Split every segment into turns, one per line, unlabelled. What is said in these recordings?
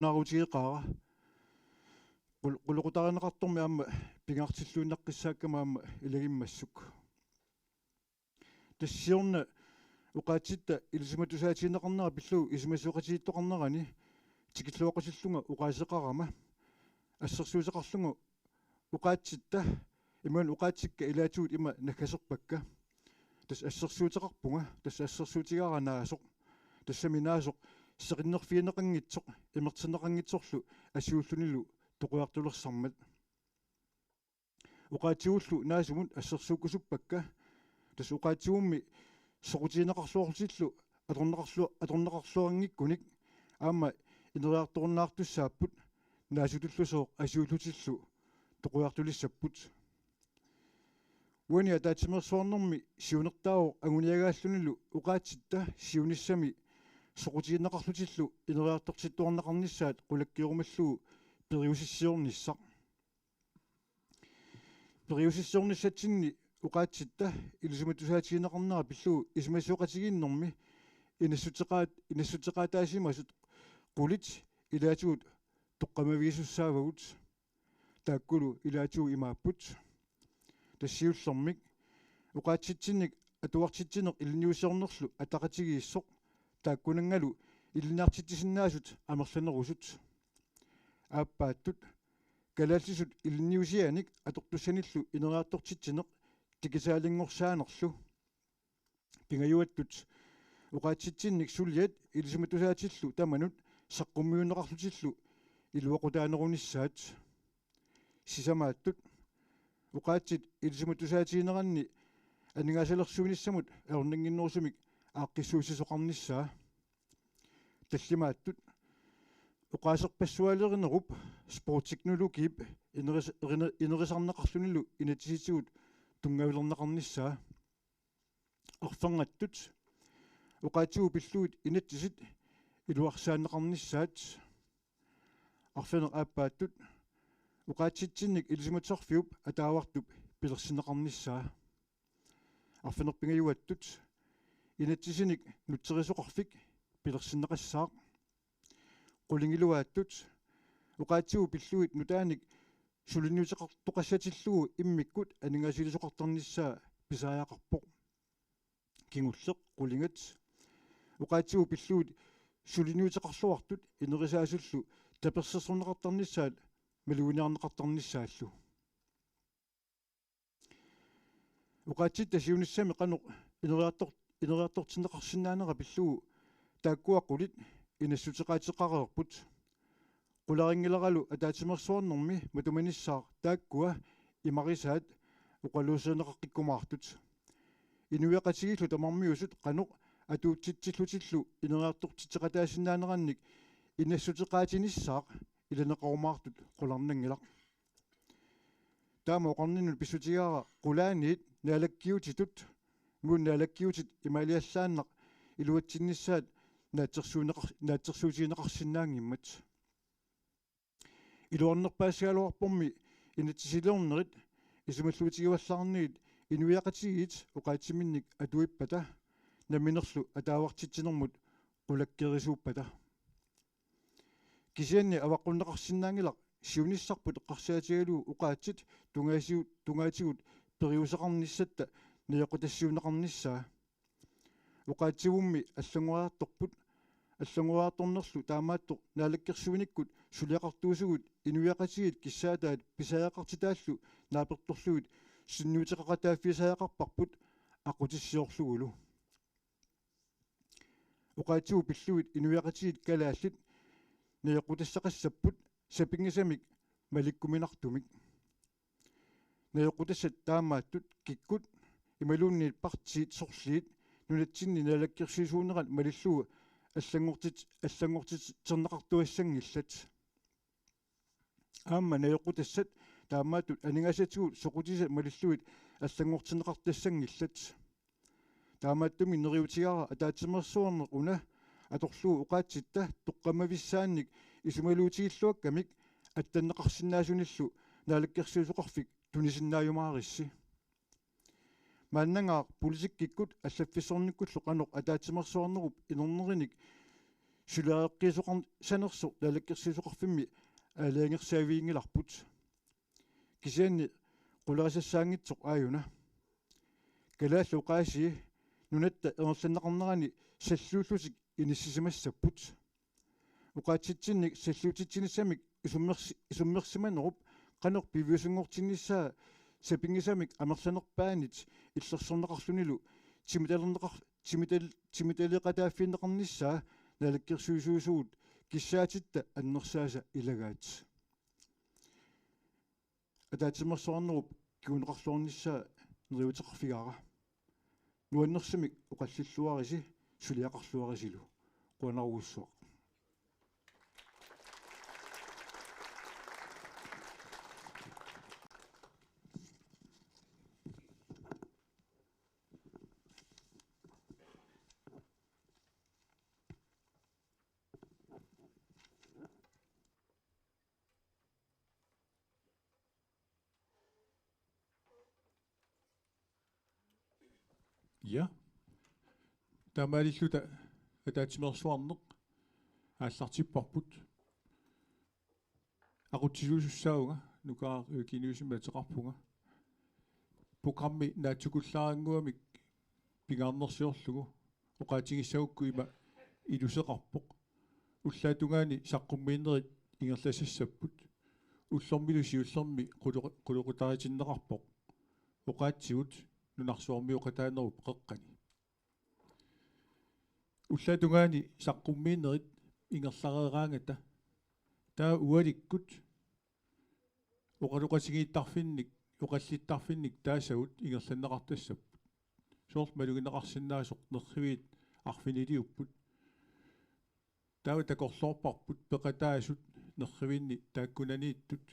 наарутигеқара quluqutarinaqartormi aamma pingaartilluunnaqqissaakama aamma ilagimmassuk тассиорна уqaатситта илисиматусаатиинеқарнера пиллу исимасуоқатииттоқарнерани тикиллуоқасиллунга уqaасеқарама ассерсуусеқарлугу уqaатситта иман уqaатсикка илаатуут има наккасерпакка тас ассерсуутеқарпунга тас ассерсуутигааранаасоқ тассаминаасоқ сеқиннерфиинеқангитсоқ имертинеқангитсорлу асиуллунилу тоқуартулерсармат уqaатигуллу наасумут ассерсууккусуппакка тас уqaатигумми соқутиинеқарлуорлутиллу аторнеқарлуангиккуник аама инериарторнаартуссааппут наасутуллусоо асиуллутиллу тоқуартулиссаппут уани атаатимерсуарнэрми сиунертаавоо агуниагааллунилу уqaатситта сиуниссами соқутиинеқарлутиллу инериартортиттуарнеқарниссаат қулаккиорумаллугу периусиссиорниссақ периусиссиорниссатсинни уqaатситта илисиматусаатиинеқарнера пиллугу исмасуоқатигииннэрми инассутеқаатаасимасут qulит илаатуут тоққамавиисуссаавагут тааккулу илаатуу имааппут тассиуллэрмик уqaатситсинник атуартитсинеқ илниусиорнерлу атақатигииссоқ тааккунангалу илниартитсиннаасут амерланерусут ааппааттут калааллисут илниусианик атортуссаниллу инериартортитсинеқ тикисаалингорсаанерлу пингаюаттут уqaатситсинник сулиат илисиматусаатиллу таманут саққуммиунеқарлутиллу илуақутаанеруниссаат сисамааттут уqaатсит илисиматусаатиинеранни анигаасалерсуиниссамут аорнингиннерусумик ааққиссуусисоқарниссаа таллимааттут уqaасерпассуалеринеруп спорттехнологиип инерисарнеқарлунилу инатиситигут тунгавилернеқарниссаа арфангаттут уqaатигу пиллуут инатсисит илуарсаанеқарниссаат арфанеқ ааппааттут уqaатситсинник илисиматсарфиуп атаавартуп пилерсинеқарниссаа арфанерпингаюаттут инатсисиник нутсерисоқарфик пилерсинеқассаақ qulingilуааттут уqaатигу пиллуит нутааник сулиниутеқартоқассатиллугу иммиккут анингасилисоқарторниссаа писааяақарпоқ кингуллеқ qulingат уqaатигу пиллуит сулиниутеқарлуартут инерисаасуллу таперсерсорнеқартарниссаат малуиниарнеқартарниссааллу уqaатситта сиуниссами қано инериартортинеқарсинаанера пиллугу тааккуаққулит инассутеқаатеқареерпут qularingileralu ataatimersuarnermi matumanissaar taakkua imarisaat uqaluusernеқаққиккумаартут инуяқатигиллу тамармиусут қано атуутситсиллутиллу инериартортитеқатаасинаанеранник инассутеқаатиниссаақ иланеқарумаартут qulарнангилақ таама оқарнинут писсутигаара qulaaniit наалаккиутитут муун наалаккиутит ималиаллааннақ илуатсиннissaат наатсерсуутинеқарсинаангиммат илуарнерпаассаалуарпорми инатсисилернерит исумаллуутигиваллаарниит инуяқатигиит уqaатсиминник атуиппата наминерлу атаавартитсинермут qulakkerisuuppata кисианни аваққуннеқарсинаангилақ сиуниссарпут эққарсаатигалуу уqaатсит тунгаатигут периусеқарниссатта ниоқутассиунеқарниссаа уqaатсигумми аллангуаарторнерлу таамааттоқ наалаккерсуиниккут сулиақартуусугут инуяқатигит киссаатаат писаяақартитааллу нааперторлугут синнуутеқақатааффисаяақарпарпут ақутиссиорлугулу уqaатигу пиллуит инуяқатигит калааллит ниоқутассақассаппут сапингисамик маликкуминартумик ниоқутассат таамааттут киккут ималуунниит партиит сорлиит нунатсинни наалаккерсисуунерат малиллугу аллангортит аама наёқутассат таамаатут анингасатигут соқутиса малиллуит аллангортинеқартассангиллат таамааттуми нериутигаара атаатимерсуарнеқ уна аторлуу уqaатситта тоққамависсаанник исумалуутигиллуаккамик аттаннеқарсинаасуниллу наалаккерсуусоқарфик тунисиннааюмаарисси мааннангаа политиккиккут аллаффиссорниккуллу қаноқ атаатимерсуарнеруп инернериник сулеэққисоқар санерсо налаккерсисоқарфимми аалаангерсаавиингиларпут кисианни qularisassaangitsoq aayuna kalaallu qaasi nunatta erlersanneqarnerani salluullusik inissimassaput uqaatsitsinnik salluutitsinnissamik isummersimanerup qaneq piviusungortinnissaa sapingisamik amersanerpaanit illersorneqarlunilu timitaliqataaffiinneqarnissaa nalakkersuusuusuut kissaatitta annersaasa ilagaat атаатимерсуарнеруп киунеқарлуорнissaa нериутеқарфигара нуаннерсимик оқаллиллуариси сулиақарлуарисилу қуанаругуссуақ
Ja. Тамаалиллута атаатимерсуарнеқ ааллартиппарпут aqutсилусуссаунга нукаа киниусима теқарпунга программи наатсукуллаарангуамик пингаарнерсиорлугу оқаатингиссагукку има илусеқарпоқ уллаатунгаани саққуммииннерит ингерласассаппут уллормилуси уллерми quluqutaritиннеқарпоқ оқаатсигут нунарсуармиоқатаанеру пеққани уллаатунгаани саққуммииннерит ингерлареераангата таа уаликкут оқалуқатигииттарфинник оқаллиттарфинник таасагут ингерланнеқартассап соорл малугинеқарсинаасоқ нерривиит арфинилиуппут таа такорлоорпарпут пеқатаасут нерривинни тааккунанииттут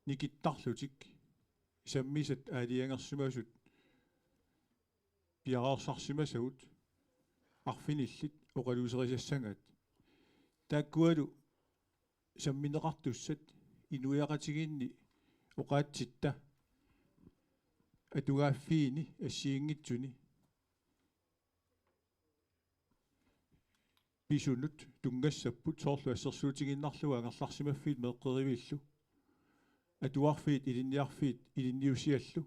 никиттарлутик саммисат аалиангерсимасут пиараарсарсимасагут арфиниллит оқалуусерисассангат тааккуалу самминеқартуссат инуяқатигинни оқаатситта атугааффиини ассиингитсуни писунут тунгассаппут соорлу ассерсуутигиннарлуга ангерларсимаффиит меэққеривиллу атуарфиит илинниусиаллу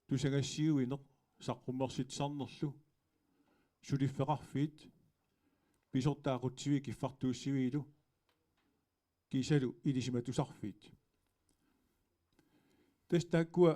тусагассиуинеқ саққуммерситсарнерлу сулиффеқарфиит писортаақутсиви киффартууссивиилу кисалу илисиматусарфиит тестааккуа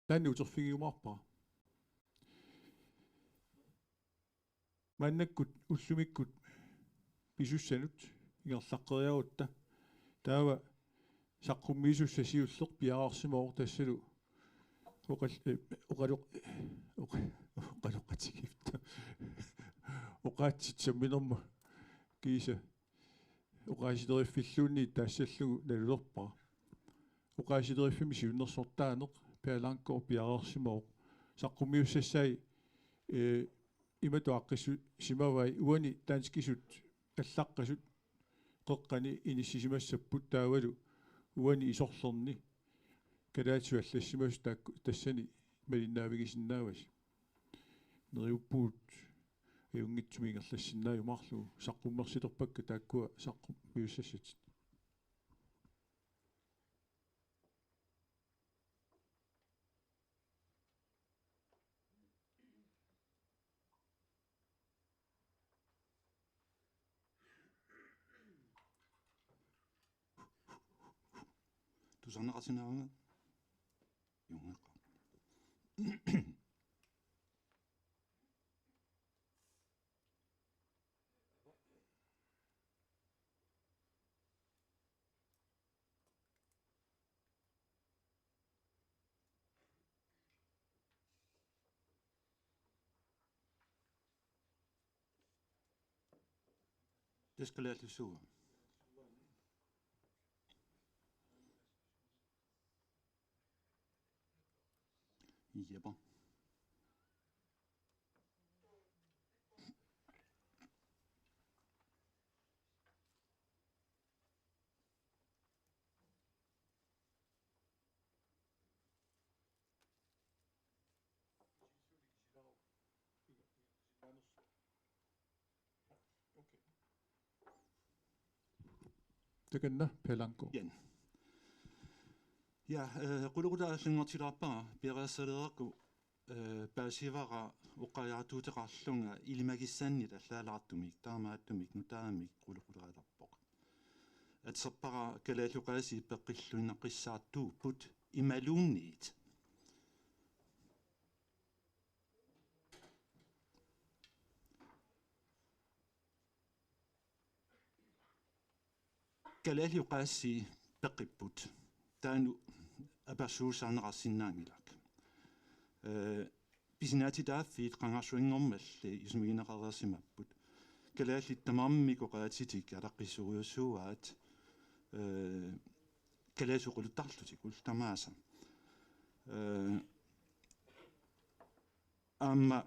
таанни утерфигиумаарпара маннаккут уллумиккут писуссанут ингерлаққериарутта таава саққуммиисуссасиуллеқ пиараарсимаор тассалу оқалоққатигифта оқаатсит самминерма киса оқаасидериффиллуунни таассаллугу налулерпара оқаасидериффими сиуннерсортаанеқ пиалаанкор пиараарсимаор саққуммиуссассаи иматуаққиссу симавай уани таанскисут аллаққасут қеққани иниссисимассаппут таавалу уани исорлерни калаатсу аллассимасу тассани малиннаавигисиннаавас нериуппуут иунгитсумингерлассиннааюмарлу саққуммерситорпакка тааккуа саққу пиуссассат
тусарнеқарсинаавага юнгеққа Det skal lære til suge. Jepper.
таканна пеланко
Jan. Ja, quluqutaallunngortilarpara piqassaleequ paasivara uqqajaatuuteqarlunga ilimagissaanni tallaalartumik taamaattumik nutaamik quluquteralarpoq atserpara kalaalluqaasi peqqilluinnaqqissaartuuput imaluunniit kalaalluqaasi peqipput taanu apersuussaarneqarsinnaangilak pisinaati taaffiit qangarsuingormalli isumigineqareersimapput kalaallit tamarmiko qaatitik alaqqissuruussuuaat kalaasuquluttarlutik ultamaasa amma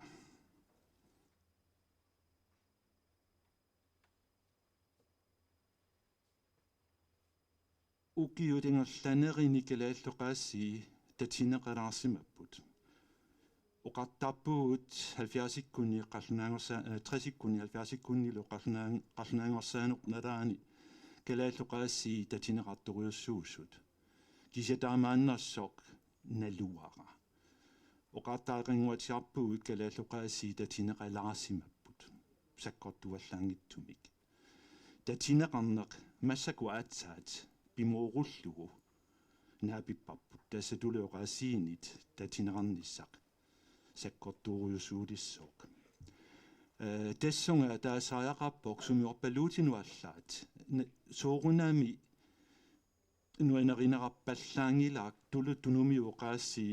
ukiutingerlanerini kalaalluqaassi tatineqalaarsimapput uqartarpuut 70-ikkunni qallunaangorsa 60-ikkunni 70-ikkunnilu qallunaangorsaanoq nalaani kalaalluqaassi tatineqartoriussuussut kisiataamaannarsoq naluara uqartaaqinguatiarpuut kalaalluqaassi tatineqalaarsimapput sakkortuallaangittumik tatineqarneq massaku aatsaat pimuurullugu naapipparput tassatulioqaasiinit tatineqarnissaq sakkortuuriusuulissoq tassunga taasaajaqarpoq sumiorpaluutinuallaat soorunami nuanerinerarpallaangilaaq tulutunumiuqaassi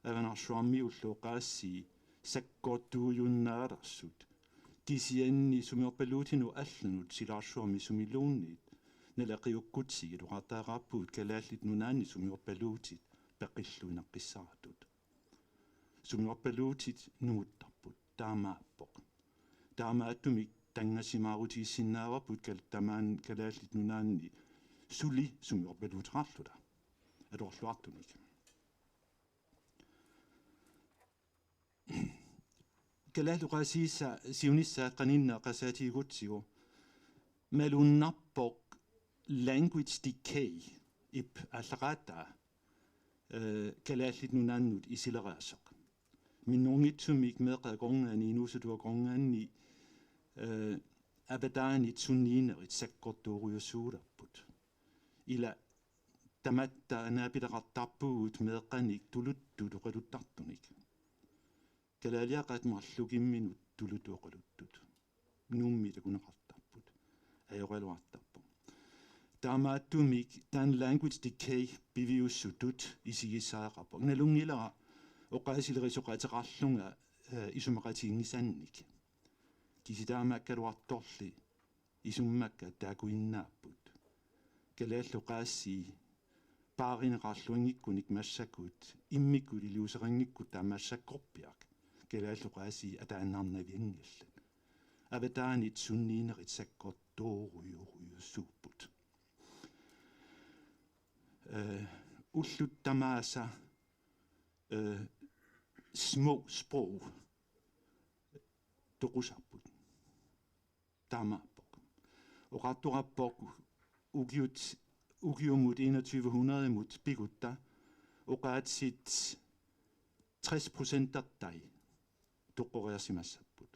avanarsuarmiulluuqaassi sakkortuujunnaalarsut kisianni sumiorpaluutinu allanut silaarsuarmi sumiluunniit nalaqiukkutsigilu uqartaaqarpuut kalaallit nunaanni sumiorpaluutit peqilluineqqissaaratut sumiorpaluutit nuuttarput taamaappoq taamaattumik tangasimaarutissinnaavaput tamaan kalaallit nunaanni suli sumiorpaluuterarluta alorluartumik kalaalluqaasiissa siunissaat qaninna qasaatiigutsigu malunnarpoq language decay ip allaqaata kalaallit nunaannut isileraassoq minnuungitsumik meeqaqorngaani inuusutuaqorngaanni abadaanit sunniinerit sakkortuuriussuularput ila tamatta anaapileqartarpugut meeqqanik tuluttut oqaluttartunik kalaaliaqat marlukimminut tulutu oqaluttut nuummi takuneqartarput ajoqaluartarpu taamaattumik tan language decay piviussutut isigissaaqarpoq nalungilera oqaasilerisuqateqarlunga isumaqatiingisannik kisitaamakkaluartorli isummakka taakuinnaapput kalaalluqaassi paarineqarluingikkunik massakut immikut iliuserangikkut taamassakkorpiaq kalaalluqaassi ataannarnaviangallat avataanit sunniinerit sakkortuuruyuruussuupput ulluttamaasa små sprog toqusarput taamaappoq oqartorappoq ugiumut 2100 mut pikutta oqaatsit 60% artai toqqoriarsimassapput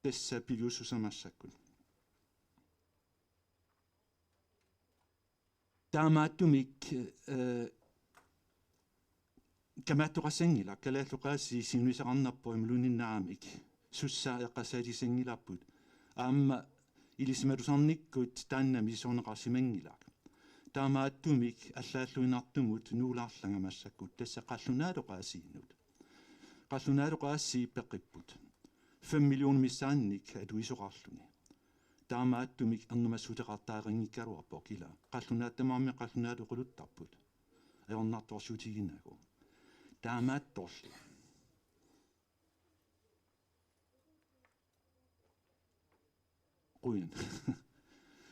tessa piviussusamassakun taamaattumik kamaattoqassangila kalaalloqaassi sinuisaqarnarpo imluninnaamik sussaa eqqassaalisangilapпут аама илисмалусарниккут тааннами сорнеқарсимангилаак таамааттумик аллааллуинартумут нуулаарланга массаккут тасса қаллунаалоқаасиинут қаллунаалоқаассииппеққиппут 5 миллион миссаанник атуисоқарлуни таамааттумик арнумассутеқартаарингиккалуарпо кила қаллунааттамаарми қаллунаалоқулуттарпут аёрнарторсуутигинагу таамаатторлу Ruin.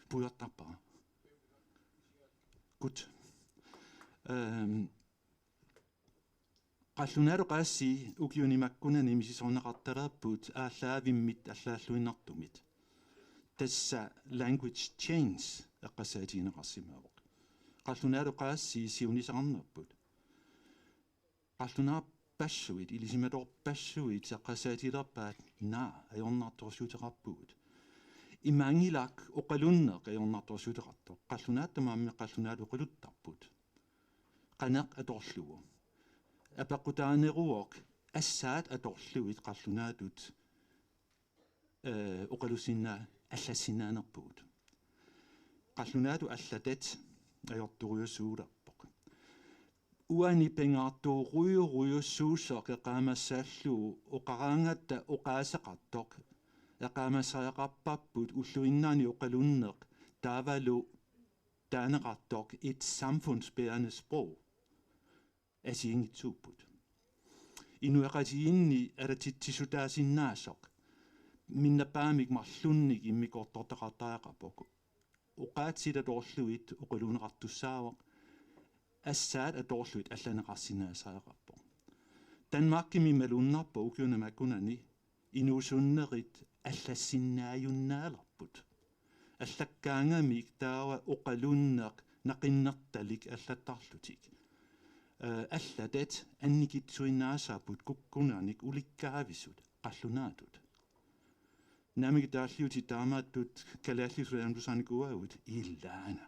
Pujattapaa. Gut. Qallunaaru qaassi ukiunimakkunani misisorneqartalaarput ааllaavimмит аллааллуиннартумит тасса language change эққассаатигинеқарсимаавоқ qallunaaru qaassi siunisaqarnerput qallunaa passuit ilisimator passuit eqqassaatilerpaat naa ajornartorsuuteqarpugut имаангилаак оқалуннеқ аёрнарторсуутеқартоқ қаллунааттамаамми қаллунааluquluttarput qanеқ аторлугу апеққутаанеруоқ ассаат аторлуит қаллунаатут оқалусиннаа аллассиннаанерпугут қаллунаату аллатат аёрторуйуссууларпоқ уани пенгаартууруйуруйуссуусоқ эқаамассааллуу оқараангатта оқаасеқартоқ эқаамассариақарпаппут уллуиннаани оқалуннеқ таавалу таанеқартоқ et samfundsbærende sprog асиингитсууппут инуэқатиинни алатитсисутаасиннаасоқ миннапаамик марлунник иммикортортақартаақарпоқ оқаатсилаторлуит оқалунеқартуссаавоқ ассаат аторлуит алланеқарсинаасаақарпоқ Danmarkimi малуннарпо укиунамаккунани инуусуннерит аллассиннааюннаалерпут аллаккаангамик таава оқалуннеқ нақиннерталик аллаттарлутик аллатат анникитсуиннаасаапут куккунааник уликкаависут қаллунаатут намик тааллиути таамааттут калааллисуяамтусааникуаагут иллаана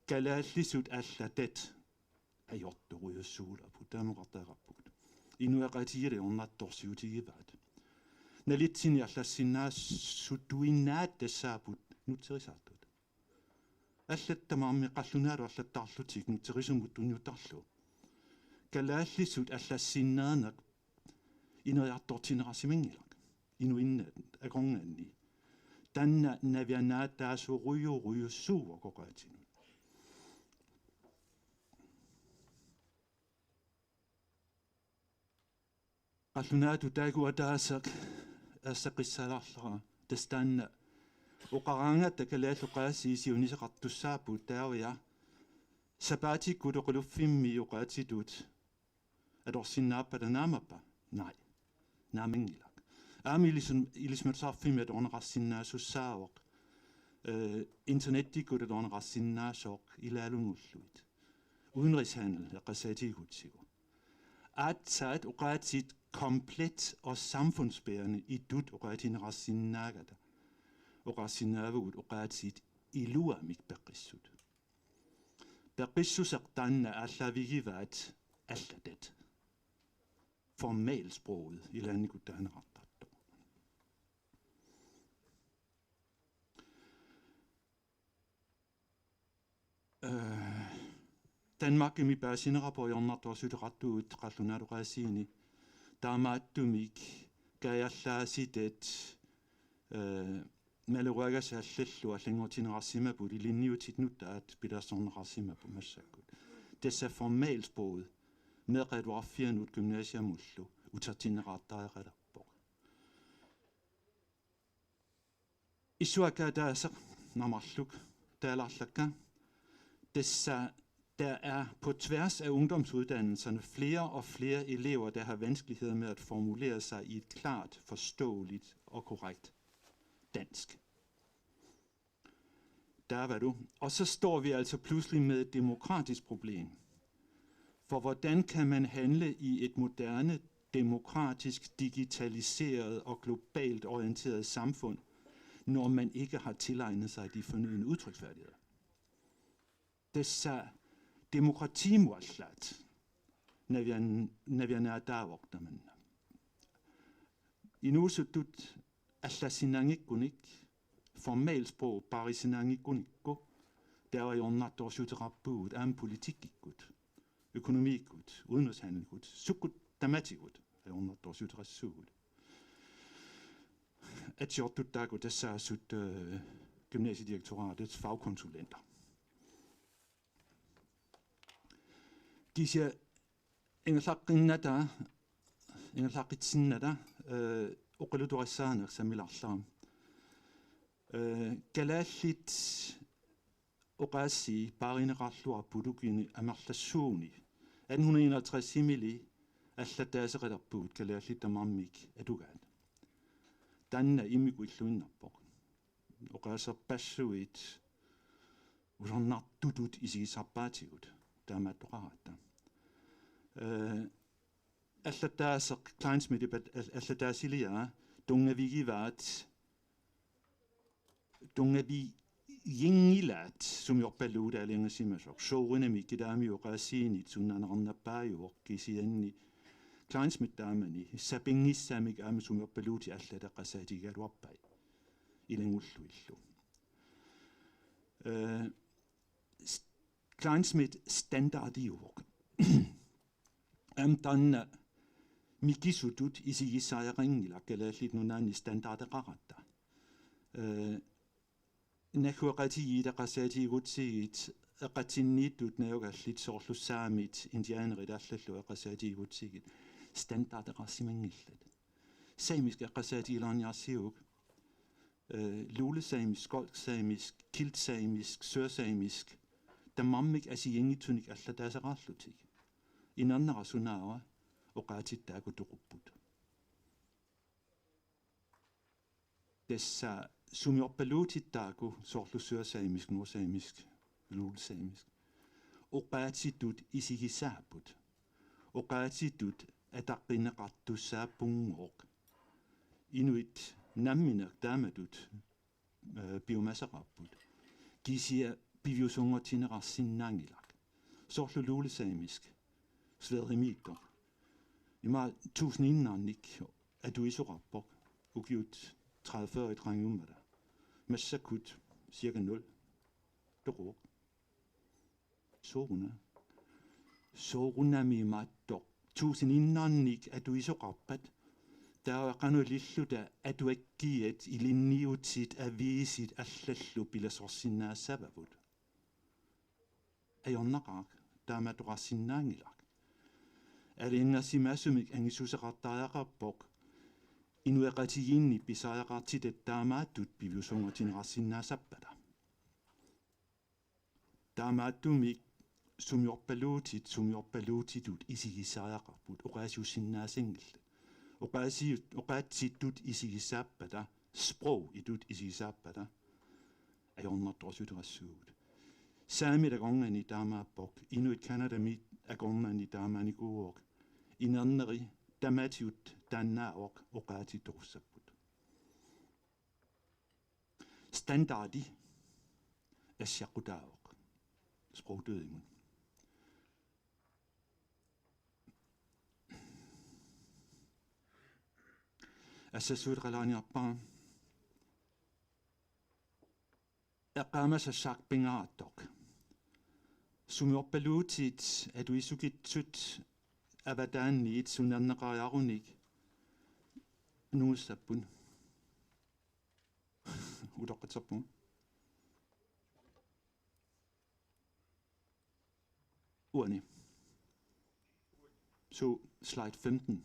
калааллисут аллатат ajortoruйуссуулапут таамоқартаақарпут инуақатигиле орнатторсиутигиваат налитсини аллассиннаассутуиннаат тассаапут нутсерисаартут аллаттамаарми қаллунаалу аллаттаарлутик нутсерисумут туниутарлу калааллисут аллассиннаанақ инериартортинерасимангилак инуиннаат акорнгаанни танна навианаат таасуруйуруйуссууа коқаатину qallunaatu taaguataasaq аассақиссалаарлара тастаанна оқараангата калааллоқаассиисиунисеқартуссааппут таавиа сапаатиккут оқулуффимми оқаатитут адорсиннааппаланаамаппа най наамингилак илисматсаарфимат орнеқарсиннаасуссаавоқ интернеттиккут орнеқарсиннаасооқ илаалунгуллуит udenrigshandel эққасаатигутсигу аатсаат оқаатит komplet og samfundsbærende i dut oqaatinerarsinnaagata oqarsinnaavugut oqaatsit iluamik peqqissut peqqissuseq taanna aallavigivaat allatat formalsproget ilaannikut taaneqartartu Danmarkimi paasinerapoyornartuarsuteqartugut qallunaaluqaassiini таамааттумик каяллааситат малурагассааллаллу аллангортинерарсимапу линниутитнуттаат пилассорнеқарсимапу массаккут тасса формалспроget меқалуарфианут гymnasiamullu утертиннеқартаақалерпоқ исуакаатаасеқ намарлук тааларлакка тасса Der er på tværs af ungdomsuddannelserne flere og flere elever, der har vanskeligheder med at formulere sig i et klart, forståeligt og korrekt dansk. Der var du. Og så står vi altså pludselig med et demokratisk problem. For hvordan kan man handle i et moderne, demokratisk, digitaliseret og globalt orienteret samfund, når man ikke har tilegnet sig de fornødne udtryksfærdigheder? Dessa demokratimuaslat, når vi er der vogter man. I nu så dut assasinangikunik, formalsprog barisinangikunikko, der var jo nattorsuterapeut, en politikikut, økonomikut, udenrigshandelkut, sukut damatikut, der var nattorsuterapeut. At jeg dut der går det så sut gymnasiedirektoratets fagkonsulenter. Gisia engelsaqinnata engelsaqitsinnata oqaluturissaanaq samilarlaam kalaallit oqaassi paarineqarlua pulukini amarlassuuni 1851 imili аллатаасеқалерпугут калааллиттамармик атугаат танна иммикуиллуиннарпоқ оqaасерпассуит усорнартутут исигисарпаатигут таамааттоқаратта аллатаасеқ клайнсмит аллатаасилиа тунгавигиваат тунгави yiнгилаат сумиорпаллууда алингасимасоқ сооринами кидаами оqaасиинит суннанернаппаажуоқ кисианни клайнсмит таамани сапингиссаамик аама сумиорпаллуути аллатаққасаатигалуарпай илангуллуиллу Kleinschmidt standardiuq tanna mikisutut isigissaajaqingila kalaallit nunaani standardeqaratta nakhuaqatigiitaqasaatiigutsigit eqatinniittut najugallit soorlussaamit indianerit allallu eqasaatiigutsigit standardeqarsimangillat samisk eqasaatigilaarniarsiuq lulesamisk, skolksamisk, kiltsamisk, sørsamisk таммармик асиингитсуник аллатаасеқарлутик инарнерасунаава оqaatittaaku тоқуппут тесса сумиорпалуутиттааку соорлуссуасаимиск нуусаимиск луулсаимиск оqaatittut исигисааппут оqaatittut атаққинеқартуссааппунгооқ инуит намминеқ тааматут биомассақарпут кисия piviusungortinerarsinnaangilaq soorluluulisaimisk svedrimiikko ima 1001 atuisorappoq ukiut 30-40 trangummata massakut cirka 0 toruq soorunami maattoq 1001 atuisoqarpat таақанулиллута атуаккиат илинниутсит авиисит аллаллу пиласорсинаассававут ajornaqaaq taamatoqarsinnaangilaq алингасимаасумик ангисусеқартариақарпоқ инуэқатигиинни писариақартитат таамааттут пивиусунготинеқарсиннаасаппала таамааттумик сумиорпалуутитут исигисариақарпут оqaasiusinnaasingилла оqaatsittut исигисааппата sprog itut исигисааппата ajornartorsuuterassууgut saamit agornani taamaappoq inuit kanadamit agornani taamaanikuuoq inerneri tamatiut taannaaoq oqaatittorussapпут standardi ассиаққутаавоқ sprogdødingen ассасуутерлаaniarpaa эққаамасассаақпингаартоқ сумиорпалуутит атуисукитсут аватаанниит сунернеқариаруник нууссаппун удоққатсаппун уани så slide 15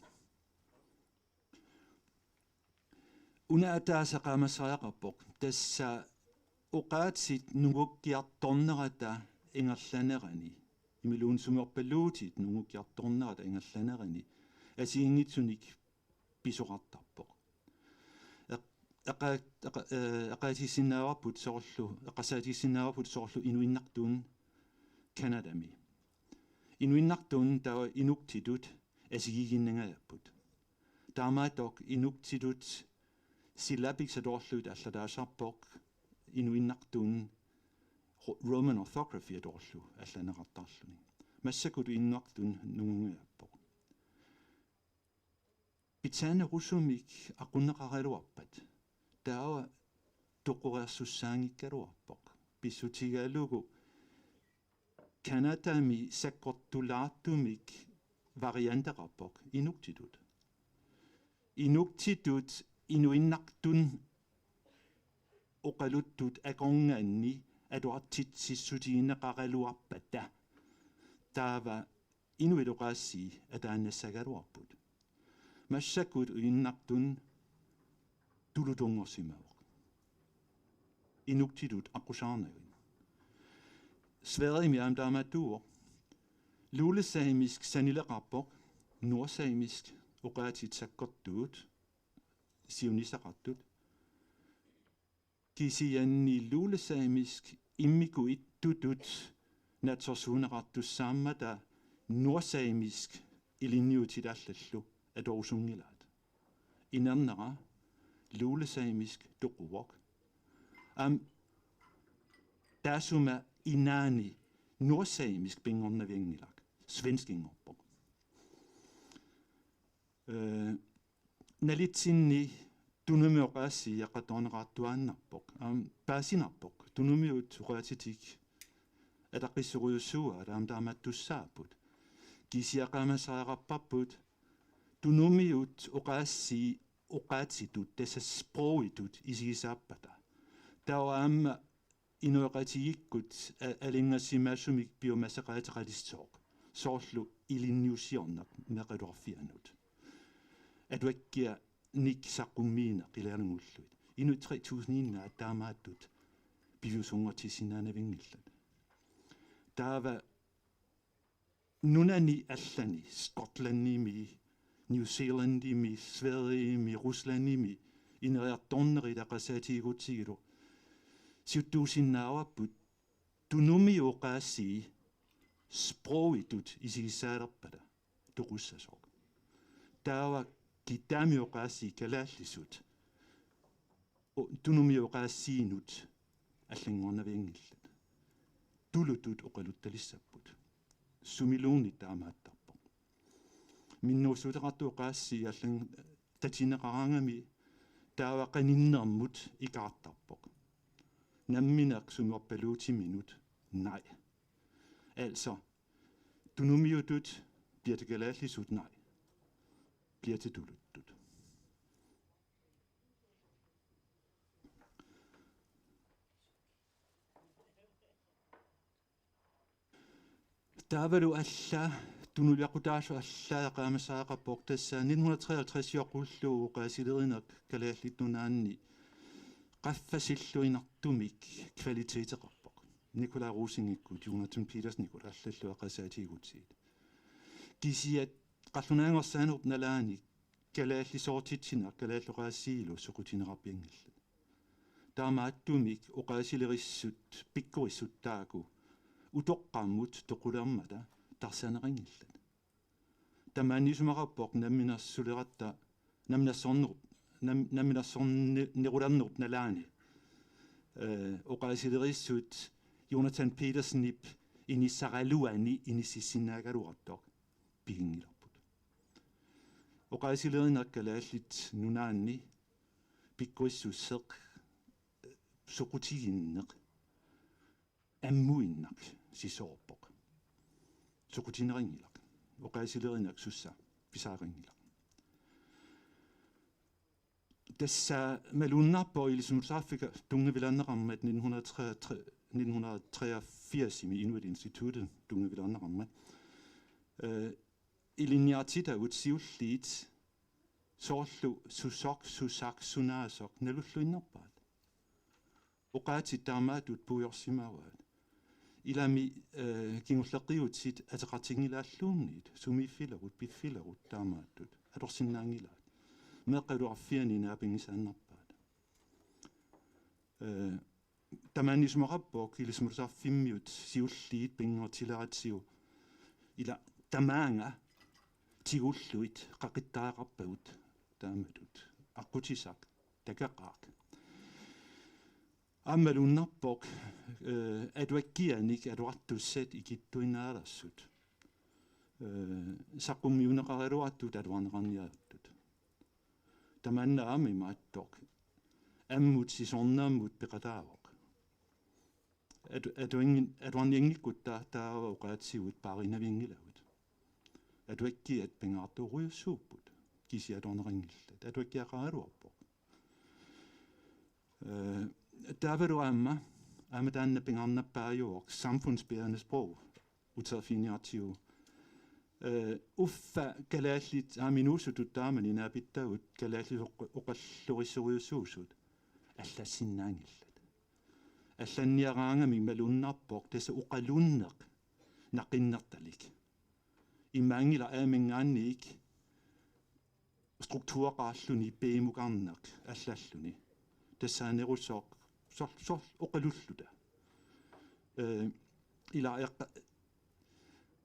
unaataasaqaamassariaqarpoq tassa oqaatsit nugukkiartornerata ingerlanerani imilun sumorpaluutit nungukkiartornaat angallanerani asiingitsunik pisoqartarpoq aqaatisinnaavaput soorlu inuinnartuun Kanadami inuinnartuun tawa inuktitut asigiginnangaapput taamaatok inuktitut sillapiksatorluit allataasarpoq inuinnartuun Roman orthography atorlu allaneqartarluni massakut innuartun nungungaappoq pitsaane rusumik aqunneqaraluarpat taawa toqoreersussaangikkaluarpoq pissutigalugu Kanadami sakkortulaartumik varianteqarpoq inuktitut inuinnartun oqaluttut aqorngaanni atuartitsissutigineqaraluarpata taava inuiloqaassi ataannassagaluarput massakut uinnartun tulutungorsimauq inuktitut aqusaarnagin Sverige taamatuuq luulesaamisk sanileqarpoq norsaamisk oqaatitsakkortuut siunissaqartut kisianni luulesaamisk immiku ittutut natsorsuuneqartussaammata norsaamisk ilinniutitallallu atorsungilaat inernera luulesaamisk toquvoq taasuma inaani norsaamisk pingornaviangilaq svenskingorpoq nalitsinni tunumioqaassi yaqatorneqartuaannarpoq paasinarpoq tunumiut uqaatitik ataqissuruussuua taamatussaaput kisiaqaamasaaqarparput tunumiut uqaassi uqaatsitut tassasproogitut isigisaappata tawaamma inueqatigikkut alingassimaasumik biomasseqaataqalissooq soorlu ilinniussiornaq meqaluarfianut atuakkia nik saqqummiina qilaarnungulluit inu 3000 taamaattut piusungortissinaanavingillat taava nunani allani Skotlandimi New Zealandimi Sverigeimi Ruslandimi ineriartornerit aqasaatiigutigilu siuttuusinnaavapput tunumi oqaassi sprogitut isigisaalerpata toqussasoq taava kitaami oqaassi kalaallisut tunumi oqaassiinut аллингорнавиангилlat tulutut oqaluttalissapput sumiluunni taamaattarpoq minnuussuuteqartu oqaassi аллан tatineqarangami taava qaninnermut ikaartarpoq nammineq sumiorpaluutiminut nej altså tunumiutut bliver det kalaallisut nej bliver til duluttut taavalu alla tunuliaqutaasu allaaqaamasaaqarpoq tassa 1953 joqullu qaasilerineq kalaallit qaffassilluinartumik kvaliteeteqarpoq Nikolai Rosingikku Jonathan Peters Nikolai allallu aqasaatiigutiit kisiat qallunaangorsaanuk nalaani kalaallisoortitsina kalaalluqaassiilu suqutinerarpiangillat taamaattumik oqaasilerissut pikkurissuttaaku utoqqammut toqulermata tarsaneringillat tamaannisumaqarpoq namminersuleratta namminassornerulernerup nalaani oqaasilerissut Jonathan Petersnip inissaqaluani inississinnaagaluartoq pigingillerput oqaasilerineq kalaallit nunaanni pikkurissusseq soqutiginneq ammuinnaq sisoorpoq soqutineringilaq oqaasilerineq sussa pisaaringilaq tassa malunnarpo ilisumusaafika tungevilanneqarmat 1983 imi Inuit Institutet tungevilanneqarmat ilinniartita utsiulliit soorlu susaq sunaasoq nalulluinnerpaat oqaatit taamaatut puujorsimauaat ilami kingulleqiutsit ateqartingilaallуунниит sumiffilerut piffilerut taamaattut adorsinnaangilaat meeqqaluarfiani naapingisaannarpaat tamaannisumaqappoq ilismulusarfimmiut siulliit pinngortileratsiu ila tamaanga tigulluit qaqittaaqarpagut taamatut aqutisak takaqaaq ammalunnarpoq aduakkianik aduartussat ikittuinnaalassut saqqummiuneqariluartut aluarneqarniaattut tamannaami maattoq ammut sisornaammut peqataavoq aduarniangikkut taava uqaatsigut paarinavingilagut aduakkiat pingaartuuriussuupput kisi aduarneqangillat aduakkiaqariluarpoq taavaluaamma taanna pingaarnappaajuoq samfundsbærende sprog uterfiniartiu uffa kalaallit aaminuusutut taamani naapittagut kalaallit oqallurissuriussuusut аллассиннаангилlat алланниараангами малуннарпоқ таса уқалуннеқ нақиннерталик имаангила аамингаанниик структурақаарлуни пеемуқарнеқ аллаллуни тассаанерусоқ сор уқалуллута ила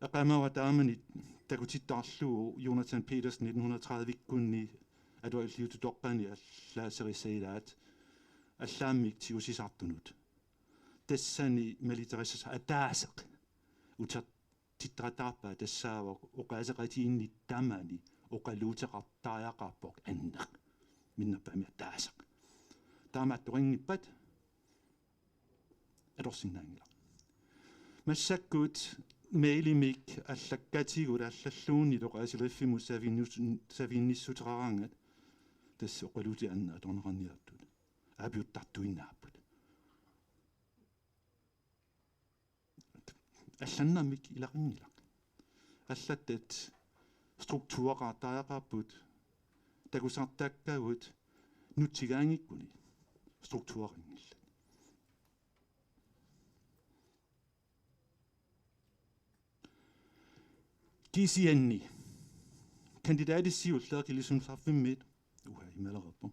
aqamava taamani takutittaarluu Jonathan Petersen 1930 vikkunni adualliutu toqqani allaaserisailaat allaammik tiusisartunut tassani militarisasa ataaseq utat titrataarpa tassaavoq oqaaseqatiinni tamani oqaluuteqartaajaqarpoq anneq minnerpaami ataaseq taamaattoqingippat adorsinnaangila массаккут меилимик аллаккатигут аллаллуунни тоqaасилериффиму савинниссутерараангат тассоқалути анна торнеқарниартут аабиуттартуиннааппут алланнамик илақингилақ аллаттат структурақартаақарпут такусартааккагут нутсигаангиккуни структурақингилла kisianni kandidaatissiulleq ilisumsarfimmit imalererpo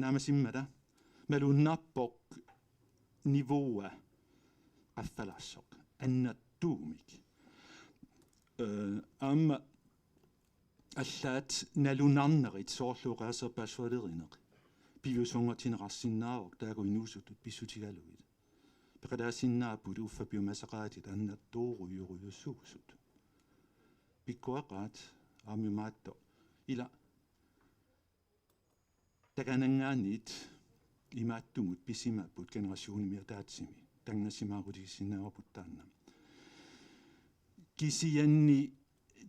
naamasimmata malunnarpoq nivoa qaffalaassoq annattuumik amma allaat nalunarnerit soorluuqaaserpaassualerineq piusungertinerarsinnaaroq taaku inuusutut pissutigaluit peqadaasinnaapput uffapiumasaqaatit annattuuruyuruyussuusut pikkuaqaat aamimaatto ila takanangaanit imaattumut pisimapput generatiunimia taatsimi tangasimaarutikissinnaarput taanna kisianni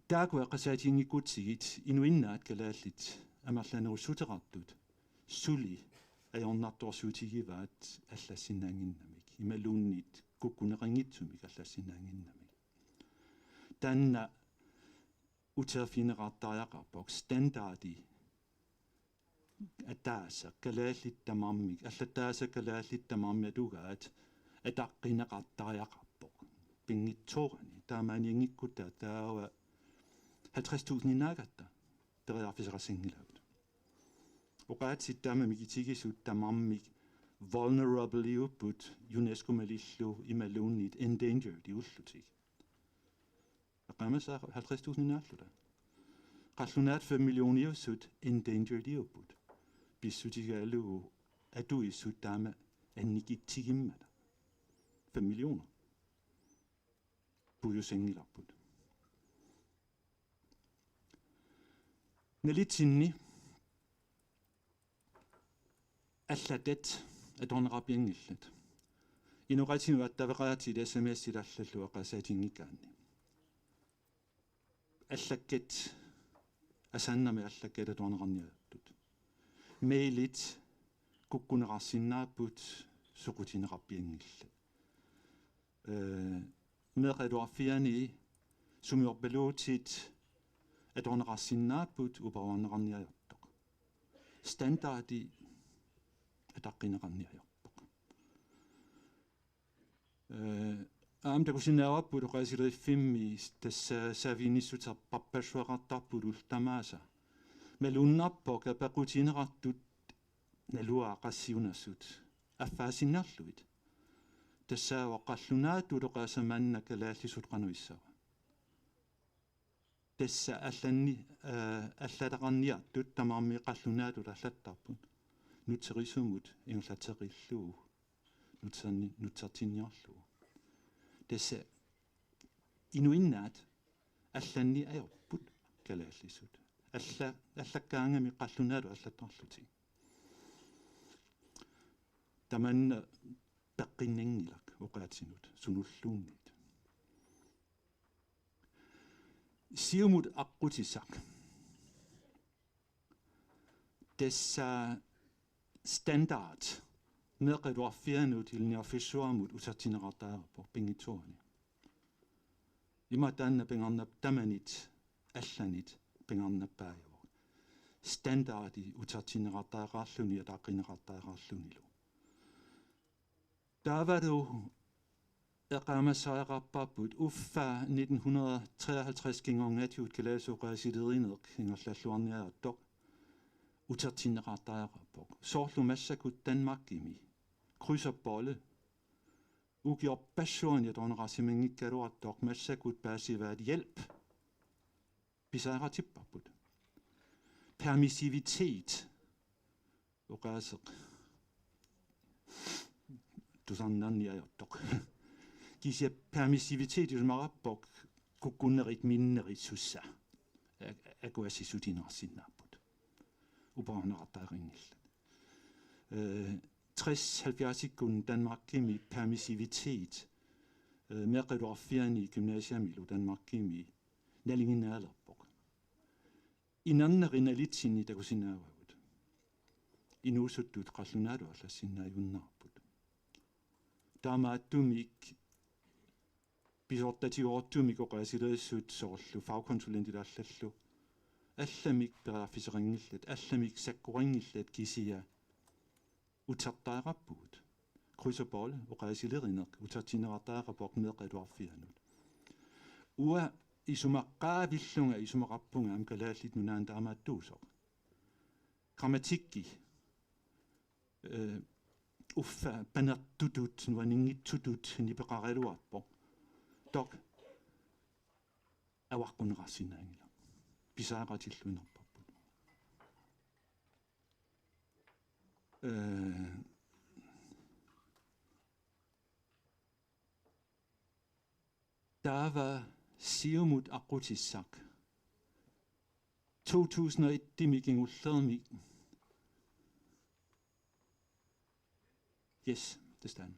taakueqqasaatiingikutsigit inuinnaat kalaallit amarlanerussuterattut suli ajornartorsuutigivaat аллассиннаангиннамик ималууннит куккунеқангитсумик аллассиннаангиннамик танна утерфинеқартариақарпоқ стандарди атааса калааллиттамармик аллаттааса калааллиттамарми атугаат атаққинеқартариақарпоқ пингитсоорани таамааниангиккута таава 50,000 инаагатта териарфисеқассангилагут oqaatsittaama mikitigisut tamarmik vulnerable iupput UNESCO malillu imaluunnit endangered iullutik aqamasa 50,000 inaalluta qallunaat 5 millioner iussut endangered iupput pissutigalugu atuissut taama annikittigimmata 5 millioner pujusengilarput nalitsinni аллатат аторнеқарпиангилlat инуқатинуат тавеқаатит смс-илаллаллу ақасаатингиккаанни аллаккат асааннами аллаккат аторнеқарниаттут меилит куккунеқарсиннааппут соқутинеқарпиангилла меқалуарфиани сумиорпалуутит аторнеқарсиннааппут упаруарнеқарниаяртоқ стандарди атаққинеқарниajorpoq аамтакусинаааппут оқаасилериффимми тасса савинissутерпарпассуақартарпулул тамааса малуннарпоқ апақутинеқартут налуаа qassiunassut аффаасиннарлуит тассаава қаллунаату тоқаасамаанна калааллисут қануиссава тасса алланни аллатақарниартут тамаарми қаллунаату таллаттарпут нутерисумут ингерлатериллуу нутертинниарлуу тасса инуиннаат алланни аёрпут калааллисут аллаккаангами қаллунаату аллаттарлути таманна таққиннангилак оқаатсинут сунуллууннит сиумут аққутиссақ тасса стандард меқалуарфианут илниарфиссуармут усартинеқартаарпо пингитуани иматаанна пингарнап таманит алланит пингарнаппаажавок стандарди утартинеқартаараарлуни атаққинеқартаараарлунилу тааваду эқамассаақарпарпут уффа 1953 гингонгатиут калаасоқаасилеринеқ ингерллаллуарниааттоқ утертинеқартаарааппоқ соорлумассакут Danmarkimi krydser bolle ugjort passion jeg dronerasimengikkaluartoq massakut paasivaat hjælp pisaaratipparput permissivitet uqaaseq tusarnarniajortoq kisia permissivitet jusmarappoq kukkunnerit minnerit sussa akuassisutinersinnaaput upaarnerartaaringillat 60-70 kun Danmarkimi permissivitet meqaluarfiani gymnasiamilu Danmarkimi nalinginaalerpoq inarnerinalitsinni takusinaawagut inuusuttut qallunaalu allassinnaajunnaarput taamaattumik pisortatiortumik oqaasilerissut soorlu fagkonsulentilaallallu allamik peraaffiseringillat allamik sakkuringillat kisia utartaarappuut krydserbolle oqaasileriner utartinerartaarappoq meqaluarfianut ua isumaqqaavillunga isumaqarpunga am kalaallit nunaan taamaattuusoq grammatikki uffa panertutut nuaningitsutut nipeqaraluarpoq toq awaqqunerarsinnaangila pisaaqatilluinerparput taava siumut aqutissaq 2001 timikingullermi yes testan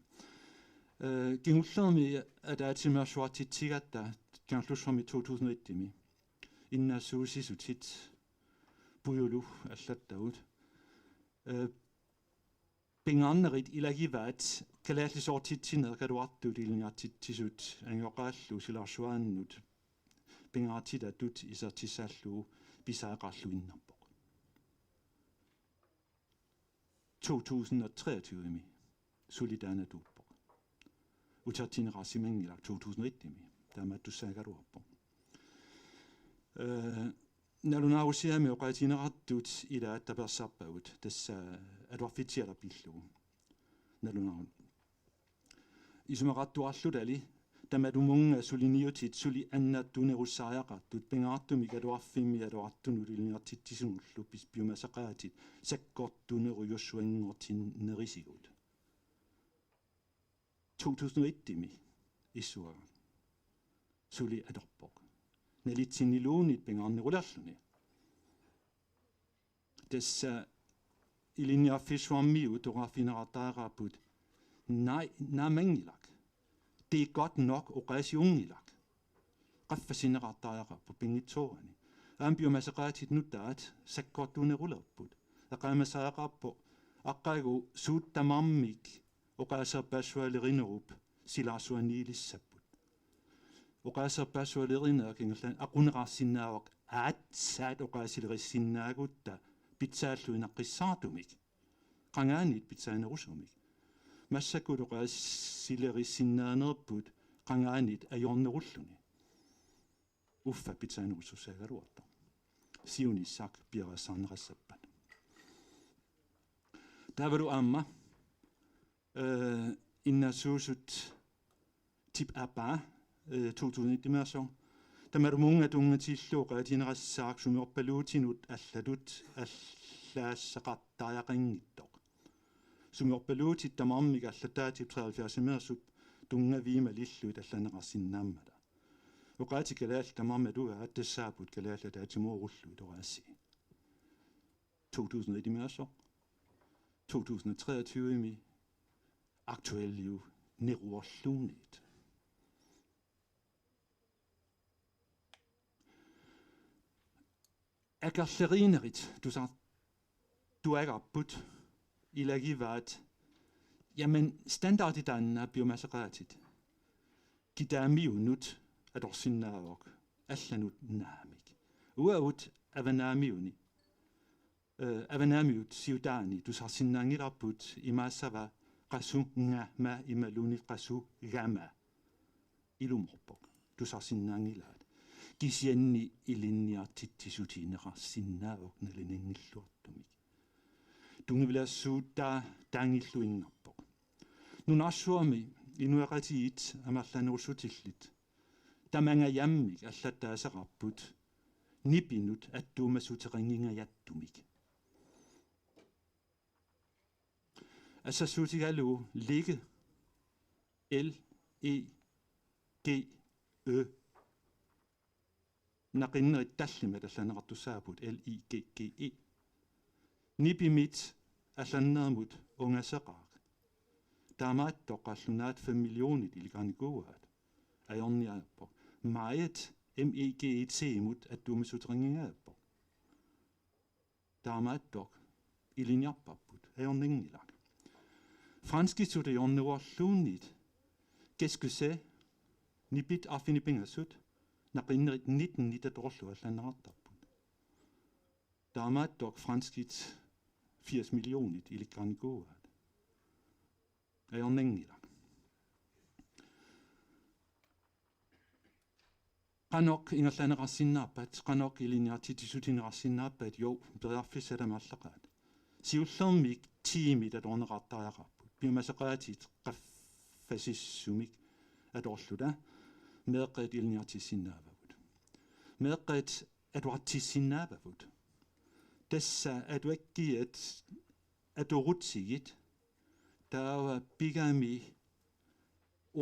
kingullermi ataatimersuartittigatta kanlussormi 2001 timi innassuusisutit pujulu allattaut pingarnerit ilagivaat kalaallisortittineq kaluartut ilniartittisut angioqaallu silarsuaannut pingaartitatut isertissaallu pisaaqarluinnerpoq 2023 imi sulidaanatuuppoq utartinerarsimangilaq 2001 imi taamaattussaagaruarpoq nalunaarusiami oqaatinerartut ilaat tapersarpagut tassa aluarfitialerpilluu nalunaaru isumaqartuarlutali tamadumunga suliniutit suli annaattunerussariaqartut pingaartumik aluarfimmi aluartunut ilniartittisunullu piumasaqaatit sakkortunerujussuanngortinnerisigut 2001 imi issuaga suli adorpoq nalitsinniluunit pingaarnerularluni tassa ilinniarfissuarmiut oqarfinerartaaraaput nej naamangilaq det er godt nok oqaasiungilaq qaffasinerartaaraappu pingitsoani aampiumasaqaatit nuttaat sakkortunerulerput aqaamasaaqarpo aqqaagu suuttamarmik oqaaserpassualerinerup silarsuaniilissapput oqaaserpassualerineaq ingerlan aqunerarsinnaavoq aatsaat oqaasilerissinnaagutta pitsaalluinaqqissaartumik qangaanit pitsaanerusumik massakuluqaa silerisinnaanерput qangaanit ajornerulluni uffa pitsaanerussussagaluarta siunissak pierassarnerassappat tavalu amma innasuusut tip apa 2019 tamaru munga tungatilluqa tinerassaq sumiorpaluutinut allatut allaassaqartariaqingittoq sumiorpaluutit tamarmik allataatip 73 tungaviima lilluit allaneqarsinnaammala uqaati kalaall tamarmaluga atassaaput kalaalla taatimuurulluit oraassi 2019 2023 imi aktuelliu neruorluunit akerlerinerit tuaqarput ilagivaat jamen standardit anna biomassaqaatit kitaamiunut adorsinnaavok allanut naamik uaut avanaamiuni avanaamiut siutaani tusarsinnaangilarput imaassava qasunga ma imaluni qasu gama ilumorpok tusarsinnaangilaat kisianni ilinniartittisutiineqarsinnaavok naliningilluartumik tungivilassuuttaa taangilluinnerpok nunarsuami inuaqatiit amarlanerussutillit tamangajammik allattaasaqarput nipinut attuumassuteqingingajattumik assassuutigalu ligge L E G Ø naqinnerit tallimat allaneqartussaaput L I G G E nipimit allannermut ungaseqaaq taamaattoqqallunaat 5 millionit iliqarnikuuaat ajorniaappoq maayat MEGT imut attuumassuteqingingaappoq taamaattoq ilinjarparput ajorningilaq franskitsut ajorneruarluunit qu'est-ce que c'est nipit arfinipingassut naqinnerit 19 nitatorlu allaneqartarput taamaattoq franskit 80 millionit iliqarnikuuaat ajorningilaq qanok ingerlaneqarsinnaarpat qanok iliniartitisutineqarsinnaarpat jo periarfissatamarlaqaat siullermik tiimit atorneqartariaqarput biomassaqaatit qaffasissumik atorluta meeqqat iliniartissinnaavavut meeqqat atuartissinnaavavut tassa atuakkiat atorutsigit taava pigami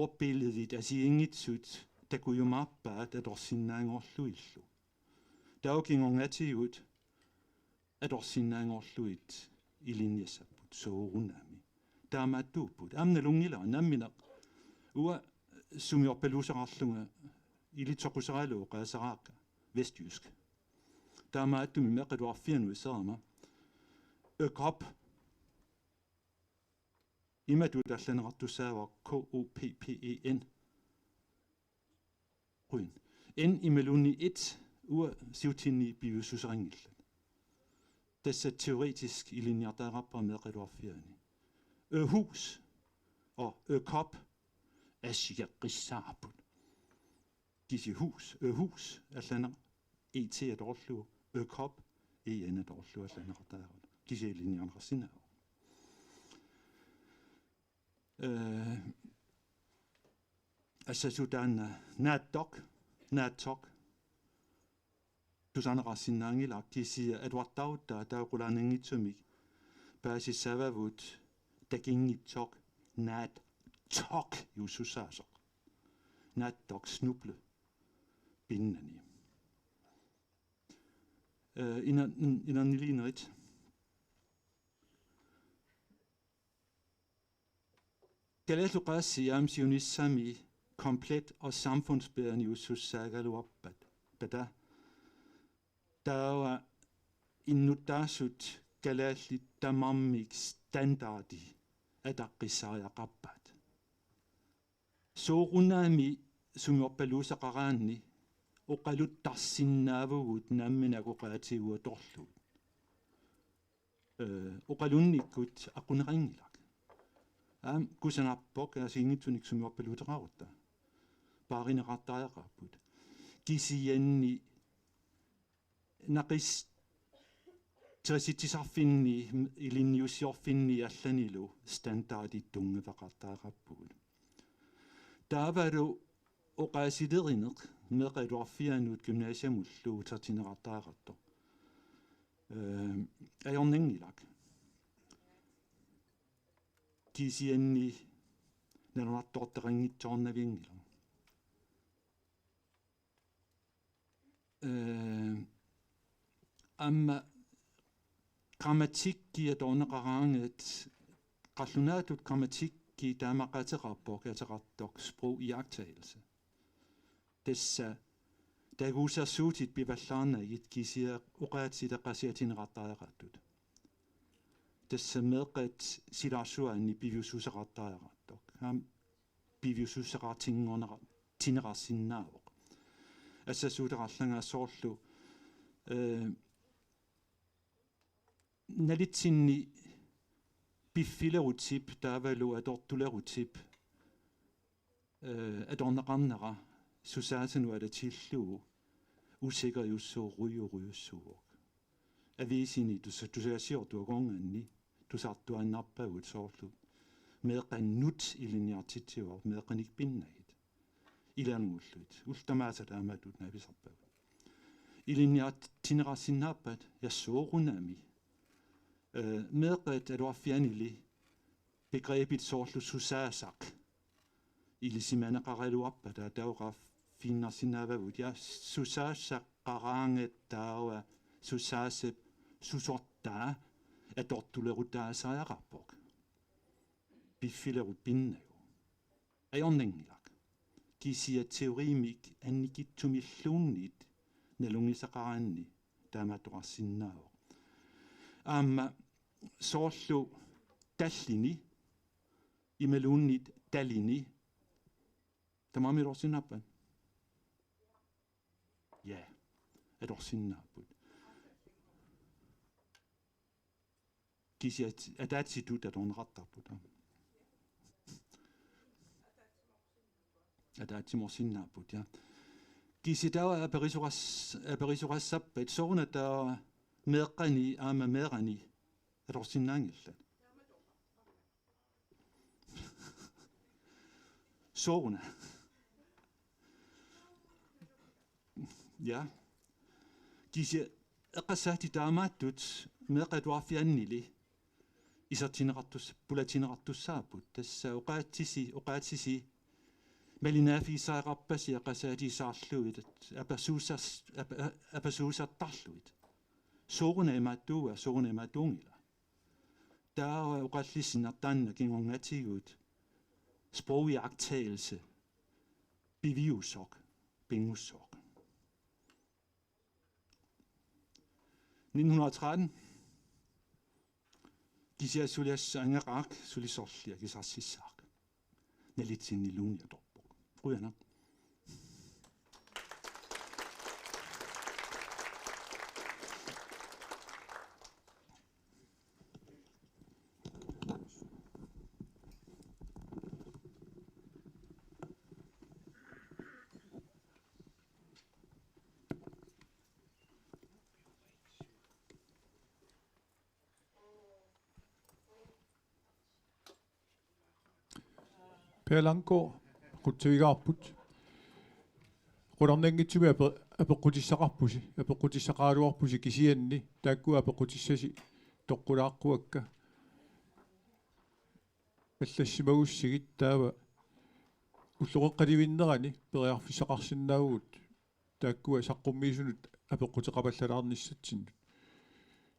orbilledit asiingitsut takujumarpaat atorsinnaangorluillu taukingorngatigut atorsinnaangorluit ilinjassaput soorunami taamaattuupput amnalungila nammineq ua sumiorpaluusaqarlunga ilitsoquseralu qaasaraaqqa vestjysk taamaattumi meqqatuarfianu isserama økop imatut allaneqartussaavaq KOPPEN ryn en imaluni 1 ua siutinni biususseringillat tassa teoretisk ilinjartaaqarpara meqqatuarfiani hus og kop asiaqissaarput kisi hus allaner et atorlu kop en atorlu allaneqartaaqut kisi ilinjarnaqarsinaa assasutaanna naattoq tusaneqarsinnaangilaq kisi atuartauttaa tauqulaaningitsumik paasissavavut takingitsoq naattoq juussussaasoq naattoq snuble pinnani inernilinerit kalaalluqaassi jaamsiunissami komplet og samfundsbærende juussussaaгаluarpat pata taava innuttaasut kalaallit tamarmik standardi ataqqissariaqarpaat soorunnaami sumiorpaluusaqaraanni oqaluttarsinnaavugut naamminaquqaatiuatorluut uqalunnikkut aquneringilak kusanarpok asiingitsunik sumiorpaluuteqarutta paarineqartariaqarput kisianni naqis tresittisarfinni ilinniussiorfinni allanilu standardittungepeqartaaqarpugut taavalu oqaasileриneq meqaluarfianuut gymnasiamullu utartineqartaaqartoq ajorningilak kisianni nalunartoorteqanngitsoornaviingila amma grammatikki atorneqaraangat qallunaatut grammatikki taamaqateqarpoq ateqartoq sprog iagtagelse tassa taguusarsuutit pivallaarnagit kisia uqaatsileqasiatineqartariaqartut tassa meeqat silaarsuaanni piviusuusaqartariaqartoq piviusuusaqartinngorneqa tineqarsinnaavoq assasuuteqarlangaassoorlu nalitsinni piffilerutip taavalu atortulerutip atorneqarnera susaatenu alatillugu usikeriussuuruyuruyussuuq aviisini tusaasiortuaqornganni tusartuannarpagut soorlu meeqannut iliniartitiuaq meeqanikpinnagit ilanugullut ultamaasataamatut navisarpagut iliniartineqarsinnaappat jassuuqunami meeqat aluarfianili begrebit soorlu susaasaq ilisimaneqaraluarpa taauqarfinnarsinnaavavut ja susaassaqaraangattaava susaasep susortaa atortulerutaasariaqarpoq piffilerut pinnagu ajorningilaq kisia teoriimik annikittumilluunnit nalungisaqaraanni taamatoqarsinnaavoq aamma soorlu tallini imaluunnit talini tamamilorsinnaappan ja adorsinnaaput kisiat ataatsitut atorneqartarput ataatsimorsinnaaput ja kisitawa aperisuqassappat soornataa meeqqani aama meerani adorsinnaangillat soorna ja kisia eqqassaati taamaattut meeqatuarfiannili isartineqartus pulatineqartussaaput tassa oqaatsisi malinaafiissaaqarpasi eqqassaatisaarluit apasuusartarluit soorna imaattuungila taa oqallissinartaanna kingorngatiguut sprogiagtagelse beviusoq pingussoq 1913 kisiasuliassaangaqaaq sulisorlia kisarсissaaq nalitsinniluuniatorpoq ruana
Pelanko qutsuigaarput qulornangitsumi apeqqutissaqarpusi apeqqutissaqaaluarpusi kisianni taakkua apeqqutissasi toqqulaaqquakka аллассимагуссигит таава уллуқеққаливиннерани периарфиссақарсиннаагуут тааккуа саққуммиисунут апеққутеқапаллалаарниссатсиннут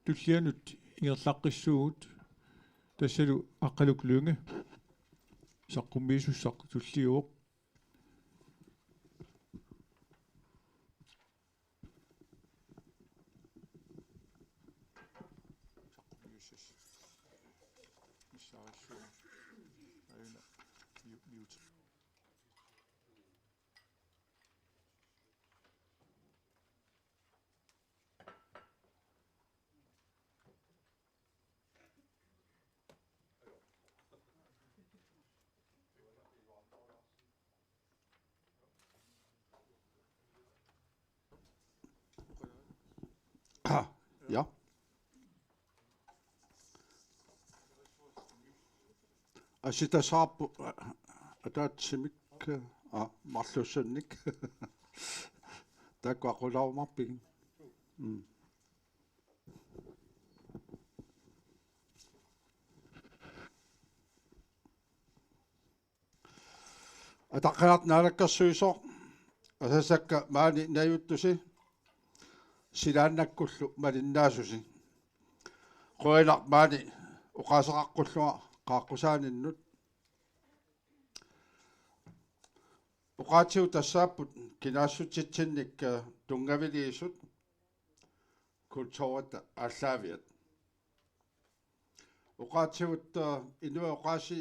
туллианут ингерлаққиссуугут тассалу аққалук лунга саққуммиисуссақ туллиуоқ
Ja. Asita saappu ataatsimik marlussannik taakkuaqulaumarpigin ataqqilat naalakkarsuisoq asasakka maani najuttusi silaannakkullu malinnaasusi qoinaq maani uqaasaqaqqulluga qaaqqusaaninnut uqaatiu tassaapput kinaassutitsinnik tungaviliisut kultorata allaaviat uqaatigut inua uqaasi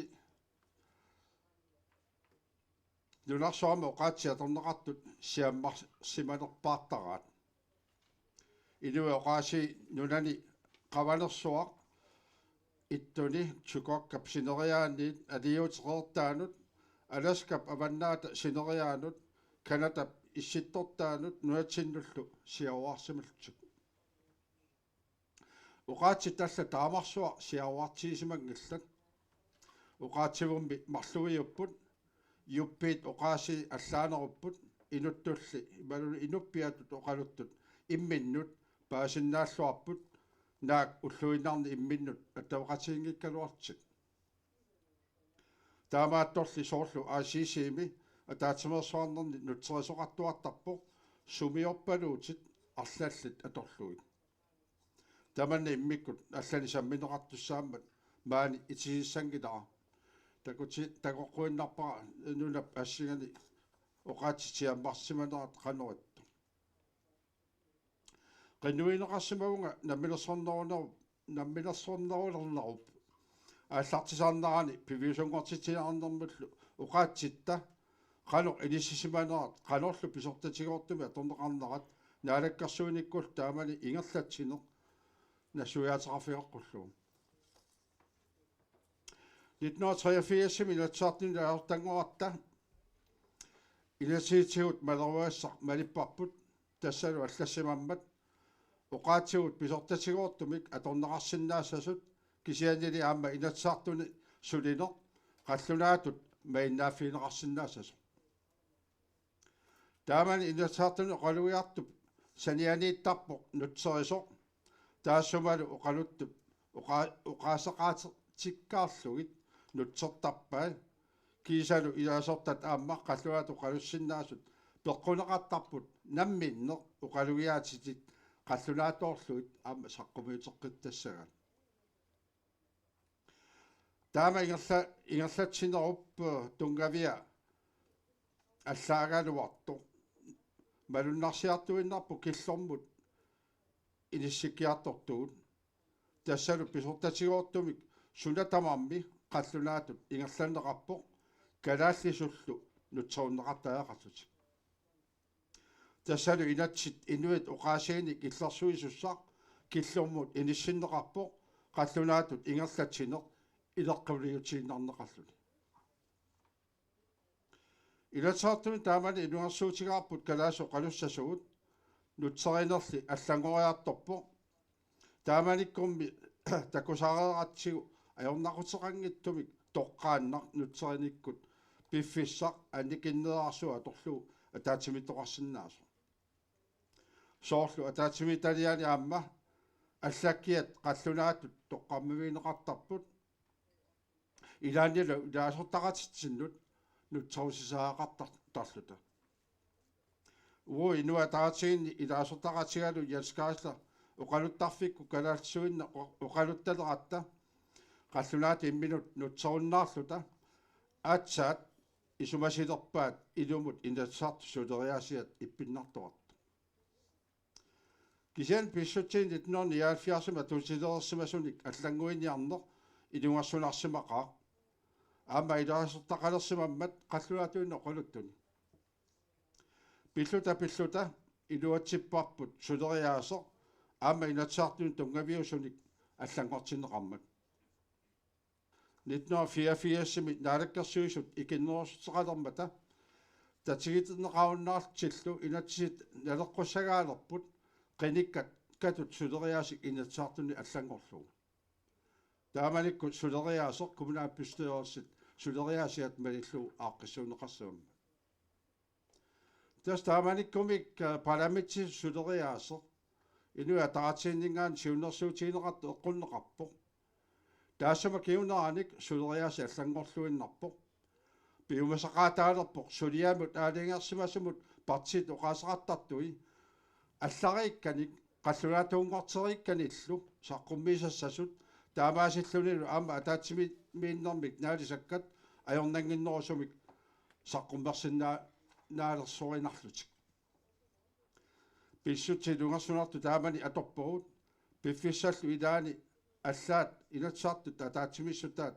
nunarsoorma uqaatiatorneqartut siammarsimanerpaartaraat inua uqaasi nunani qavalersuaq ittuni tukokkap sineriaanniit aliuteqertaanut alaskap avannaata sineriaanut kanatap issittortaanut nuatsinnullu siauarsimultuk uqaatsi talla taamarsuaq siauartiisimangillat uqaativummi marluiupput yuppiit uqaasi allaanerupput inuttulli imaluni inuppiatut oqaluttut imminnut paasinnaалluarput naak ulluinarni imminnut attavaqatiingikkaluartik taamaattorli soorlu aasiisiimi ataatimersuarnerni nutterisoqartuartarpo sumiorpaluutit arlallit atorluit tamanni immikkut allani sammineqartussaammat maani itisissangilaa takuti takoqquinnarpara nunap assingani oqaatitiammarsimanerat qanerattu qinnuineqarsimagunga nammilersornerulernarup ааллартисаарнарани пивиусунгортитиарнэрмуллу уqaатситта qanu inissisimanerat qanorlu pisortatигоортуми аторнеқарнерат наалаккарсуиниккул таамани ингерлатсинеқ нассуяатеқарфиаққуллу 1983 минутсаартин аортангоратта инасиитигут малеруассақ малиппарпут тассалу аллассимаммат уqaатигут писортатигоортумик аторнеқарсиннаассасут кисианили аама инатсаартуни сулинеқ қаллунаатут маиннааффинеқарсиннаассасу таамани инатсаартуни оқалуиартуп санианииттарпоқ нутсерисоқ таассумалу оқалуттуп уqaасеқаатиккаарлугит нутсертарпаа кисалу илаасортат аама қаллуаату қалуссиннаасут пеққунеқартарпут намминнеқ оқалуиаатитит қаллунааторлуит аама саққумиутеққиттассагат таама ингерлатсинеруп тунгавиа аллаагалуарту малуннарсиартуиннарпу киллормут иниссиккиартортугут тассалу писортатигоортумик сунатамарми қаллунаатут ингерланнеқарпо калааллисуллу нутсеруннеқартаяақартутик тассалу инатсит инуит уqaасииник иллерсуисуссақ киллормут иниссиннеқарпо қаллунаатут ингерлатсинеқ илеққавлиутииннарнеқарлуни илатсаартуми таамани инуарсуутигаарпут калаасо қалуссасугут нутсеринерли аллангориарторпо тааманиккумми такусаареератсигу аёрнақутеқангиттумик тоққааннар нутсериниккут пиффиссақ анникиннеарсуа аторлу атаатимиттоқарсинаасу соорлу атаатимиталиани аама аллаккиат қаллунаатут тоққармавинеқартарпут илаанилу илаасортақатитсиннут нутсаусисаақартарлута уу инуа таатигинни илаасортақатигалу яскаасла оқалуттарфикку калаалсуинна оқалутталеқатта қаллунаати имминут нутсеруннаарлута аатсаат исумасилерпаат илумут инатсаарту сулериаасиат иппиннарторат кисиан писсутсин 1979 тусилерсимасуник аллангуиниарнеқ илунгерсунарсимақаа аама илаасертақалерсимаммат қаллуаатуинно қолуттуни пиллута илуатсиппарпут сулериаасеқ аама инатсаартуни тунгавиусуник аллангортинеқармат 1984 наалаккерсуисут икиннерусутеқалермата татигитнеқауннаартиллу инатсит налеққуссагаалерпут қиниккат katut suderiaasik inatsartuni allangorlugu taamanikku suderiaasoq kumuna pysteorsit suderiaasiat malillu aaqqissuuneqarsuamma tas taamanikkumik palamitsi suderiaasoq inua taqatiinningaan siunnersuutiineqartu eqqunneqarpoq taassama kiuneranik suderiaasi allangorluinnarpoq piumasaqaataalerpoq suliamut aalingeersimasumut partit oqaasaqartartui алларикканик қаллунаатунгортерикканиллу саққуммисассасут таамаасиллунилу аама атаатсими мииннэрмик наалисаккат ajornanginnerusumik saqqummersinnaa naalerssurinarlutik pissutsilungersunartu taamani atorpugut piffissallu ilaani аллаат инатсаартут атаатсимиссутаат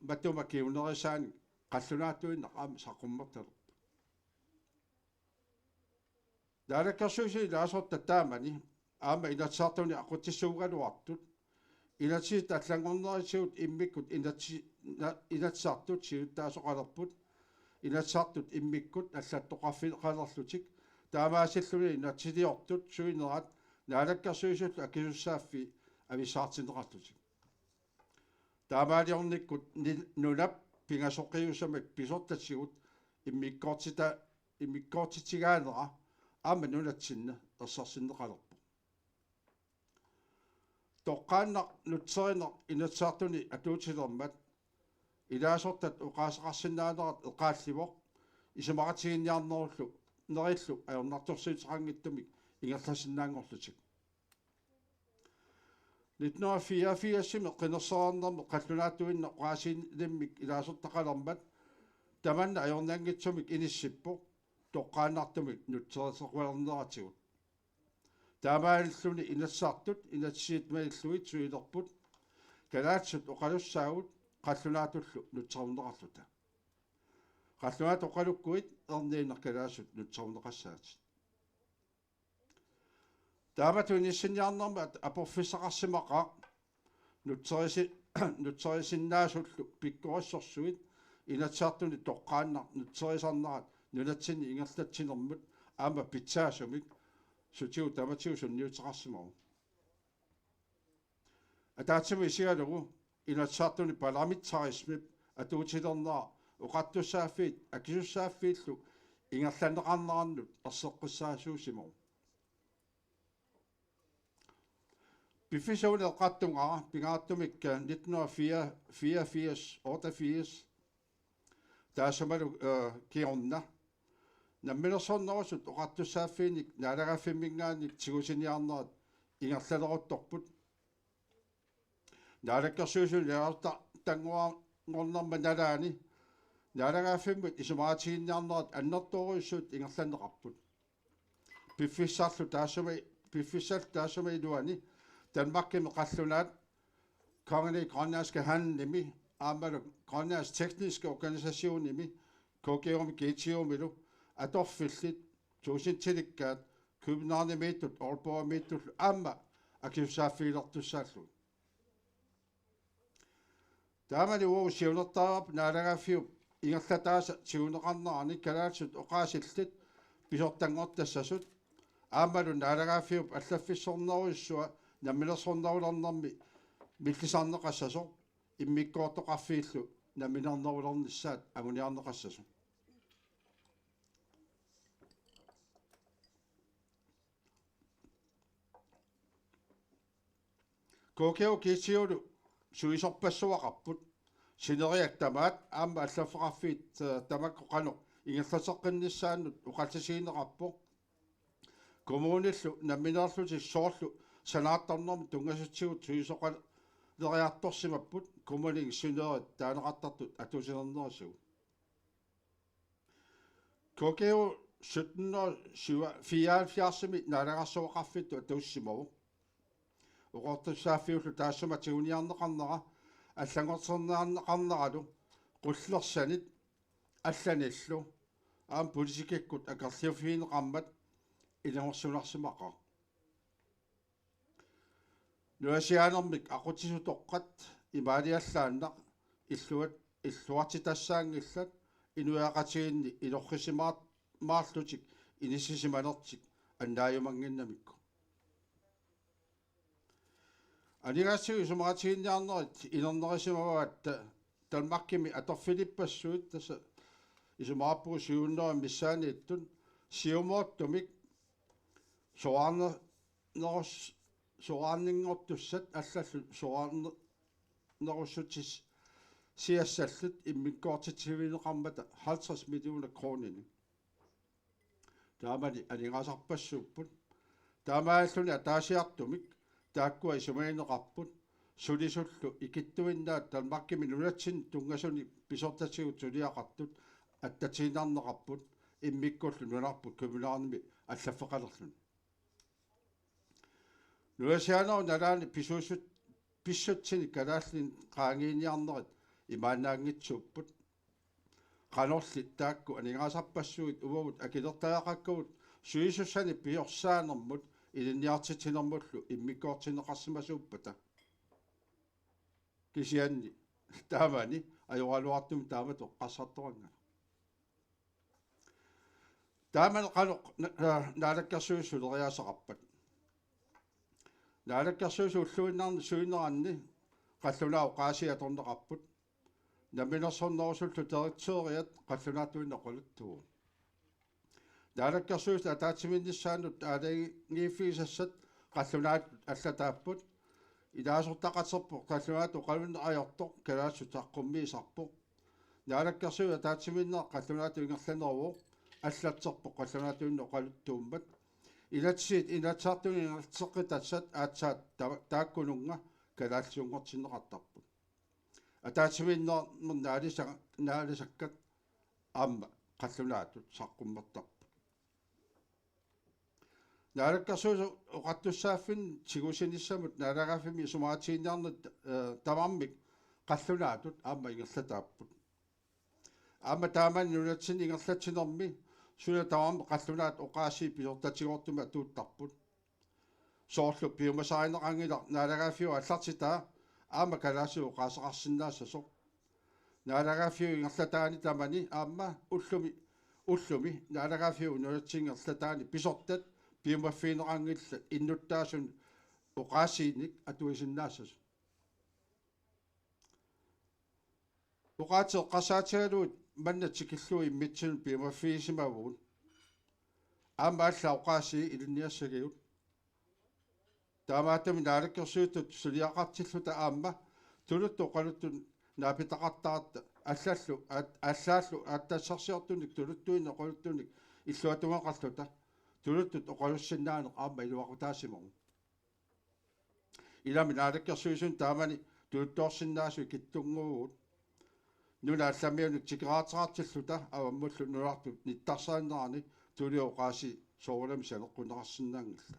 матума киунерисаани қаллунаатуиннақ аама саққуммерталу Daarakassuisi laasорта таамани аама инатсаартуни aqutissуугалуартут инатсиит аллангорнерисиут иммиккут инатсаартут сиуттаасоқалерпут инатсаартут иммиккут аллаттоқарфиқалерлутик таамаасиллуни инатсилиортут суинерат наалаккарсуисуллу акисуссааффи ависаартинеқарлутик таамаалиорниккут нулап пингасоқиусамак писортатсигут иммиккоортитигаанера аама нулатсинна ерсарсиннеқалерпу тоққааннақ нутсеринеқ инатсаартуни атуутилермат илаасортат уқаасеқарсинаанерат эқаалливоқ исамақатигинниарнеруллу нериллу аернарторсуутеқангиттумик ингерласиннаангорлутик 1984 қинерсераарнерме қаллунаатуинне уқаасииннаммик илаасортақалермат таманна аернаангитсумик иниссиппо тоққааннартумик нутсерисеқуалернератигут таамааллуни инатсаартут инатсиит маиллуит суилерпут калаатсут оқалуссаагут қаллунаатуллу нутсерунеқарлута қаллунаат оқалуккуит ерниинер калаасут нутсерунеқассаат тааматуниссинниарнерма апорфиссақарсимақа нутсерисиннаасуллу пиккориссорсуит инатсаартуни тоққааннар нутсерисарнерат нулатсини ингерлатсинермут аама питсаасумик сутиу таматиу сунниутеқарсимау атаатсими исигалугу инатсаартуни парламентарисмип атуутилернаа уқаттуссааффиит акисуссааффииллу ингерланеқарнераннут ерсеққуссаасуусимау биффисауле эққаттунгара пингааттумикка 1984 таасамалу киорна наммилерсорнерусут оқартуссааффииник наалагааффиммингааник тигусиниарнерат ингерлалерутторпут наалаккерсуусул яарта тангуарнерма налаани наалагааффиммут исумаатигинниарнерат аннерторуиссуут ингерланеқарпут пиффиссаарлу пиффиссал таасама илуани Danmarkими қаллунаат Kongelig Grønlandske Handlemi аамалу Grønlands tekniske organisationnimi KGOM GTO-милу аторфиллит туусинтиликкаат København-миттут Aalborg-миттут аама акиусааффиилертуссааллу таамали уу сиунертаарап наалагааффиу ингерлатааса сиунеқарнерани калаатсут оқаасиллит писортангортассасут аамалу наалагааффиуп аллаффиссорнеруиссуа наммилерсорнерулернэрми миллисаарнеқассасо иммиккоортоқарфииллу наминарнерулерниссаат агуниарнеқассасо kokeo kisiulu suisorpassuaqarput sineriaktamaat aama allafeqarfiit tamakkoqano ingerlaseqqinnissaannut uqalsasiineqarpo kommunillu namminerluti soorlu sanaattarnermi tungasutigut suisoqal leriartorsimapput kommuning synerit taaneqartartut atusinernersugu kokeo 1774 naalaqarsuaqarfittu atuussimavu uqortussaafiullu taassuma tiuniarneqarnera аллангортернаарнеқарнералу qullersanit алланиллу аам политикиккут акерлиуфиинеқармат илангорсунарсимаqa нуасиаанермик aqutисутоққат имаалиаллааннақ иллуатитассаангиллат инуяақатигинни илоррисимаарлутик инисисималертик аннааюмангиннамикку Анигаассиу сумаатигинниарнерит инернерисимаваат талмаккими аторфилиппассуит тасса исумааппугу сиуннерим миссаанииттун сиумооттумик соааннингортуссат аллаллу соааннеруссутис сиассаллут иммиккоортитсивинеқармата 50 миллиона кронини таамани анигасарпассууппут таамааллуни атаасиартумик тааккуа исумаинеқарпут сулисуллу икиттуиннаат талмаккими нулатсин тунгасуни писортатигут сулиақартут аттатиинарнеқарпут иммиккуллу нуларпут коммунаарними аллаффеқалерлун нуласианаа налаани писуусут писсутсини калааллин qaangiiniarnerit имаанаангитсууппут qanорли таакку анигасарпассуит увавут акилертаақаккавут суисуссани пиорсаанермут илинниартитинермуллу иммиккоортинеқарсимасууппата кисианни таамани ajorалуартум таамато qassartoranга тааман qanoq наалаккерсуиссулериасақарпат наалаккерсуису уллуиннаарни суинеранни qallunaau qaasiatorneqarput наминерсорнерусуллу теритсеериат qallunaatuinneqaluttуу наалаккерсуис атаатсиминнссаанут аалаагииффигисассат qallunaat аллатааппут илаасортақатерпо qallunaatu qalunneqajortoq калаассу таққуммиисарпо наалаккерсуис атаатсиминнеэ qallunaatu ингерланервоо аллатсерпо qallunaatuinneqaluttuummat илатсиит инатсаартуни ингертеққитассат аатсаат тааккунунга калаалсиунгортиннеқартарпут атаатсиминнеэрмер наалисаккат аама қаллунаатут саққуммертарпут наалаккерсуусу оқаттуссааффин тигусиниссамут наалагааффими сумаатиинниарнат тамармик қаллунаатут аама ингерлатааппут аама тааман нулатсин ингерлатсинерми суна тамарми қаллунаат оқааси писортатигортума тууттарпут соорлу пиумасааринеқангилар наалагааффиу аллартитаа аама калаасиу qaasaqarsinnaassasо наалагааффиу ингерлатаани тамани аама уллуми наалагааффиу нулатсингерлатаани писортат пиумаффиинеқангилла иннуттаасун оқаасииник атуисиннаассас оқаатеэ қасаатигалуут манна тикиллуи иммитсин пиумаффиисимавуун аама алла оқаасии илинниассагиут таамаатами наалаккерсуутут сулиақартиллута аама тулутту қалуттун наапитақартаарта аллааллу ааттаассарсиортуник тулуттуинне қолуттуник иллуатумақарлута тулуттут оқалуссиннаанеқ аама илуақутаасимору илами наалаккерсуисун таамани тулуттуорсиннаасу киттунгуут нуна алламиунник тикераатераартиллута аваммуллу нулартут ниттарсааннерани тулиоқааси соорулами салеққунеқарсинаангилла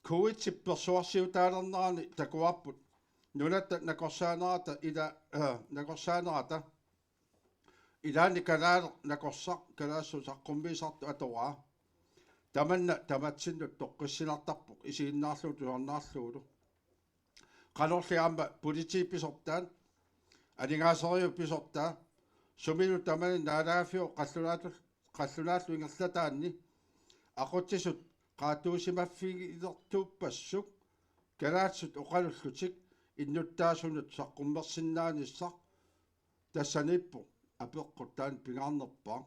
COVID-19-персуарсиутаалернерани такуарпут нулатта накорсаанерата накорсаанерата илаани калаалер накорсақ калаассу саққуммиисарту атораа таманна таматсиннут тоққиссинартарпоқ исигиннаарлуу туарнаарлуулу қалорли аама политипписортаан анигаасериу писортаа сумилу тамани наалаафиу қаллунааллу ингерлатаанни ақутсисут qaatuusimaffigilertuuppassuk kalaatsut oqalullutik innuttaasунут саққуммерсиннаанissaq тассаниппу апеққуттаан пингаарнерпаа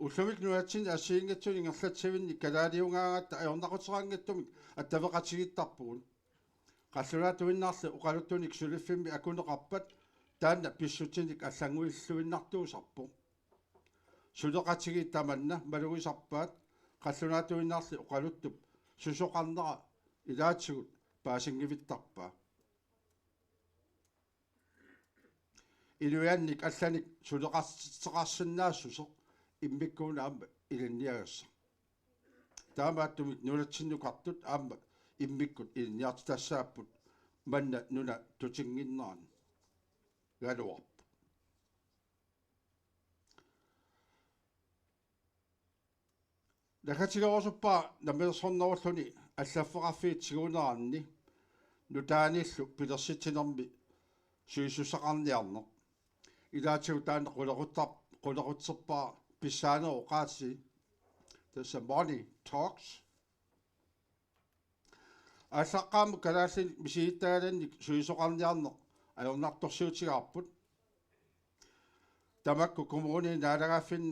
уллумик нуатсин ассиингатсун ингерлатсивинни калаалиунгаагатта аёрнақутераангаттумик аттавеқатигиттарпугун қаллунаатуиннаарлу оқалуттуник сулиффимми акунеқарпат таанна писсутиник аллангуиллуиннартуусарпу сулеқатиги таманна малуисарпаат қаллунаатуиннаарли оқалуттуп сусоқарнера илаатсигут паасингивиттарпаа илуянник алланик сулеқарсиннаассусо иммиккуунаама илинниагасса таамааттумик нулатсиннукартут аама иммиккут илинниартитассааппут манна нуна тутингиннерани галуарпу накатигорусуппаа намерсорнеруллуни аллаффеқарфиитсигунеранни нутааниллу пилерситинерми суисусақарниарнеқ илаатигу таана қулеқуттар qullerutserpaa pissaaneruqaatsi tassa morning talks аллаққаама калааллин мисигиттагаланник суисоқарниарнеқ ajornartorsiutigaarput tamakku kommuni naalaгаффин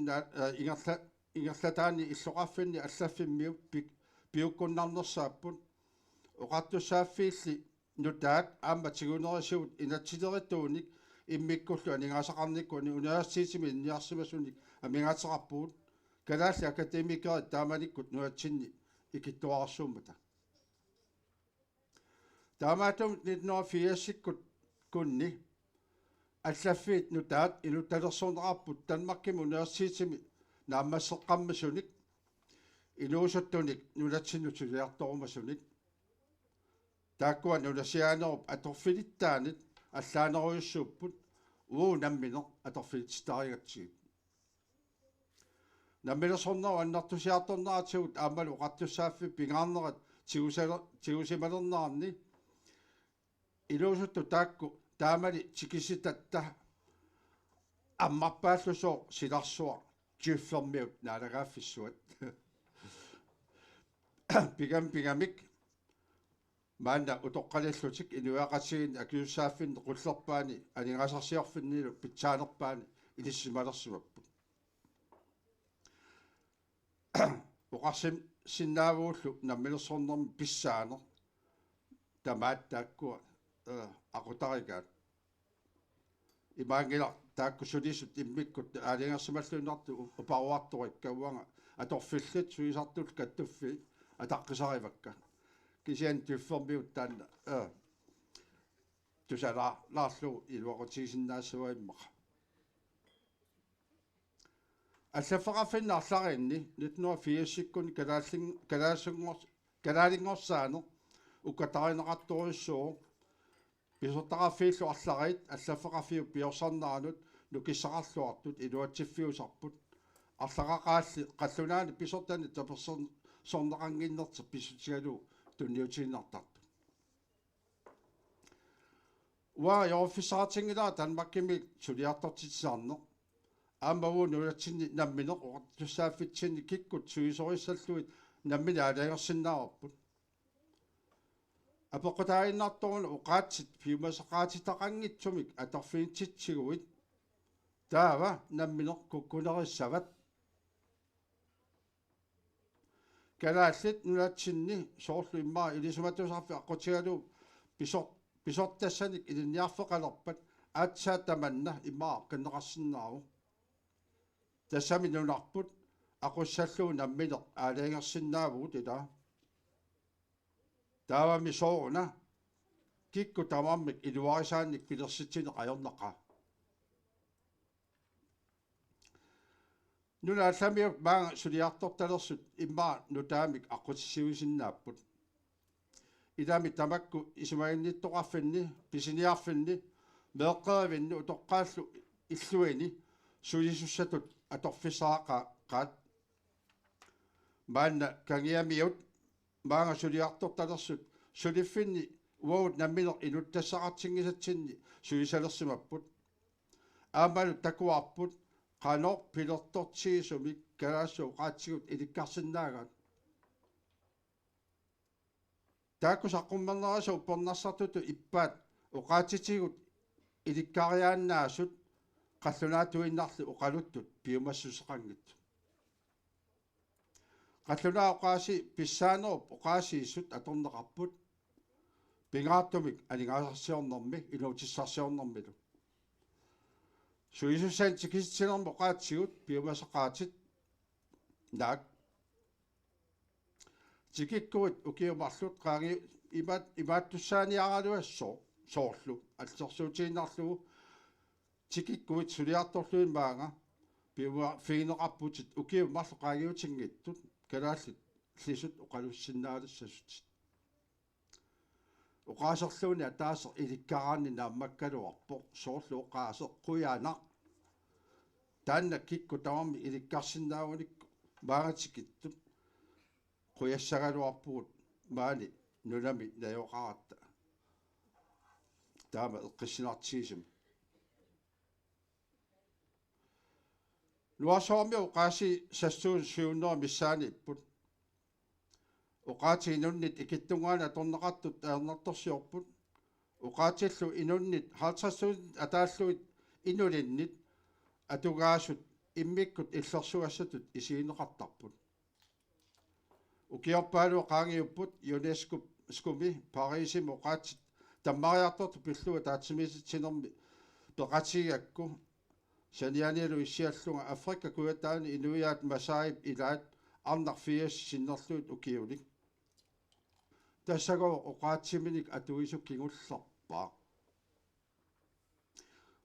ингерлатаани иллоқарфинни аллаффиммиуп пиуккуннарнерсааппут оқартуссааффиилли нутаат аама тигунерисуут инатсилеритууник иммиккуллу анигаасақарниккуни университитими инниарсимасуник амигаатеқарпуут калаалли академикери тааманиккут нуатсинни икиттуарсуумата таамаатум 1980-сиккут kunni allaffiit nutaat inuttalersuunerarput tanmarkimu universitimi naammasseqqammasunik iluusuttunik nulatsinnutuliartorumasunik taakkua nulasiaanerup atorfilittaanit allaaneruyussuupput nammineq atorfilitstarigatsigit nammilersorneru annartusiartorneratigut aammalu oqartussaaffi pingaarnerat tigusimalernerarni iluusuttu taakku taamali tikisitatta аммарпааллусоо силарсуа тюффермиут наалagaaffissuat пигамик маанна утоққалиллутик инуяақатигин акиуссааффин қуллерпаани анигасарсиорфиннилу питсаанерпаани илиссималерсимаппут оқарсим синнаавууллу наммилерсорнерми писсаанер тамааттааккуа aqutarigaat imaangila taakkussulisut immikкут аалингерсималлуинарту упаруарториккауага аторфиллит суисартут каттуффи атаққисаривакка кисиан тюффермиут таанна тусала лаарлу илуақутигисиннаассуаиммаqa аллаффеқарфиннаарларинни 1980-сиккуни калаалингорсаанер уккатаринеқарториуссуу писортараффииллу арларит аллаффеқарфиу пиорсарнаанут нукиссақарлуартут илуатсиффиусарпут арлақақаалли қаллунаани писортани таперсорнеқангиннерта писсутигалу тунниутигиннартарту уа йооффисаатингилаа танмаккими сулиартортитсаарне ааммаву нулатсинни намминеқ оqartussaaffitsinni киккут суисориссаллуит наммина алаангерсиннаарпут апоқутаиннарторун уқаатсит фиумасақаатитақангитсумик аторфиинтитсигуит таава намминеқ куккунериссават калааллит нулатсинни соорлу иммаа илисуматусарфи аққутигалу писортассаник илинниарфеқалерпат аатсаа таманна иммаа қиннеқарсиннаару тассами нунарпут ақуссаллуу намминеқ аалаангерсиннаавуут илаа таавами соорна кикку тамаммик илуарисаанник пилерситсинеқ ajornaqa нуна алламиук маага сулиарторталерсут иммаа нутаамик аққутиссивисиннааппут илами тамакку исумагинниттоқарфинни писиниарфинни меэққеривинни утоққааллу иллуини сулисуссатут аторфисааqa маанна кангиамиут маага сулиарторталерсут сулиффинни уаут намминеқ инуттассақартингисатсинни суисалерсимаппут аамалу такуарпут qanor pilertortigisumik kalaassuu qaatsigут ilikkarsinnaagat taakkusaqqummernerasuu pornarsartutu ippaat uqaatitigut ilikkariaannaassut qallunaatuinnarlu uqaluttut piumassuseqangit qallunaa uqaasi pissaanerup uqaasiissut atorneqarput pingaartumik anigaasarsiornermi inuutissarsiornermilu суисуссаан тикиситсинермо qaatsigут piumasaqaatit naak tikikkuit ukiumарлут qaangi имааттуссааниаралуассоо соорлу аллерсуутииннарлугу tikikkuit suliartorluin maanga piuma fiineqarputit ukiummarlu qaangiutiнгиттут калааллит лисут уqalussиннаалассасут uqaaserluuni ataasер ilikkaраанни нааммаккалуарпо соорлу uqaaser quyaanaq таанна кикку тамарми иликкарсиннаавуникку маагатикиттут quyassagaluarpugut maani nulami nayoqaratта таама эққиссинартигисим Nuasoormi uqaasi sassuun siunnoa missaaniipput. Uqaati inunnit ikittungaana tornaqartut aernartorsiorput. Uqaatillu inunnit haltassuun ataalluit inulinnit atugaasut immikkut illersugassatut isiineqartarput. Ukiorpaalu qaangiupput UNESCO skumi Parisim uqaatit tammariartortu pillua taatsimiisitsinermi peqatigakku sanianilu issiallunga Afrika kuataani inuiaat masaib ilaat arnarfias sinnerluut ukiulik tassago uqaatsiminik atuisukkingullorpaa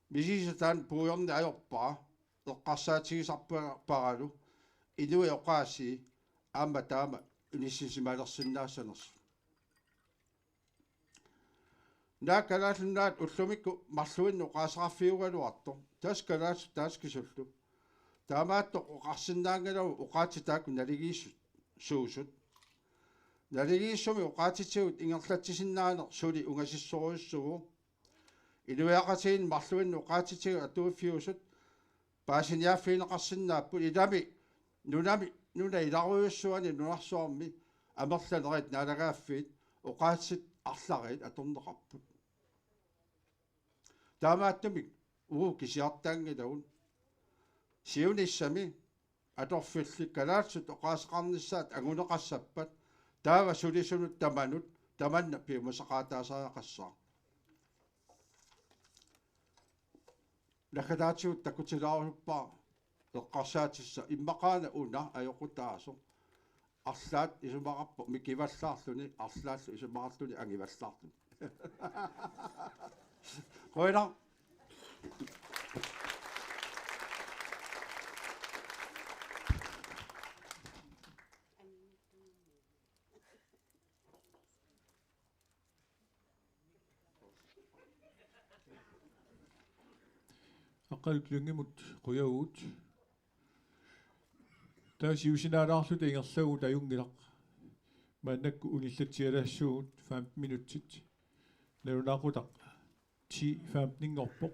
misisatan puuyorni ajorpaa eqqarsaatigisarparalu inui oqaasi aamma taama unissisimalersinnaasanersu naakalaallunnaat ullumikku marluinnu qaasaqarfiugaluarto taskalaassu taaskisullu taamaatto oqarsinnaangalu uqaatitaakku naligiissut suusut naligiissumi uqaatitigut ingerlatsisinnaane suli ungasissoruissugu inuiaqatiin marluinnu uqaatitigu atuuffiusut paasiniaffiineqarsinnaappu ilami nuna ilaruiussuani nunarsuarmi amerlanerit naalagaaffiit uqaatsit арлаrit аторнеқарпут таамааттумик кисиартаангилагун сиунissami аторфиллик калаатсут оқаасеқарнissaат агунеқассаппат таава сулисунут таманут таманна пиумасақаатаасаақассаа лахалаатиут такутилааруппаа эққарсаатисса иммақаана уна аёқутаасо арлаат исумақарпо микиваллаарлуни арлааллу исумақарлуни ангиваллаарлуни қойна
аққалутлунгимут қуяуут таасиусинаалаарлу таингерлагу таюнгилақ маннакку униллатсиалаассуут 15 минутсит леунаақутақ 10-15 нингорпоқ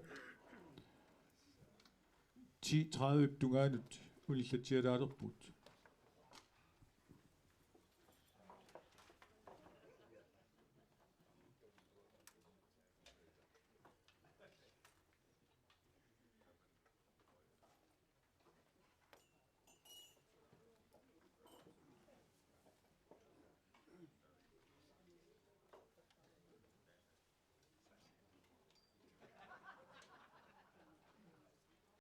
10-30 тунгаанут униллатсиалаалерпут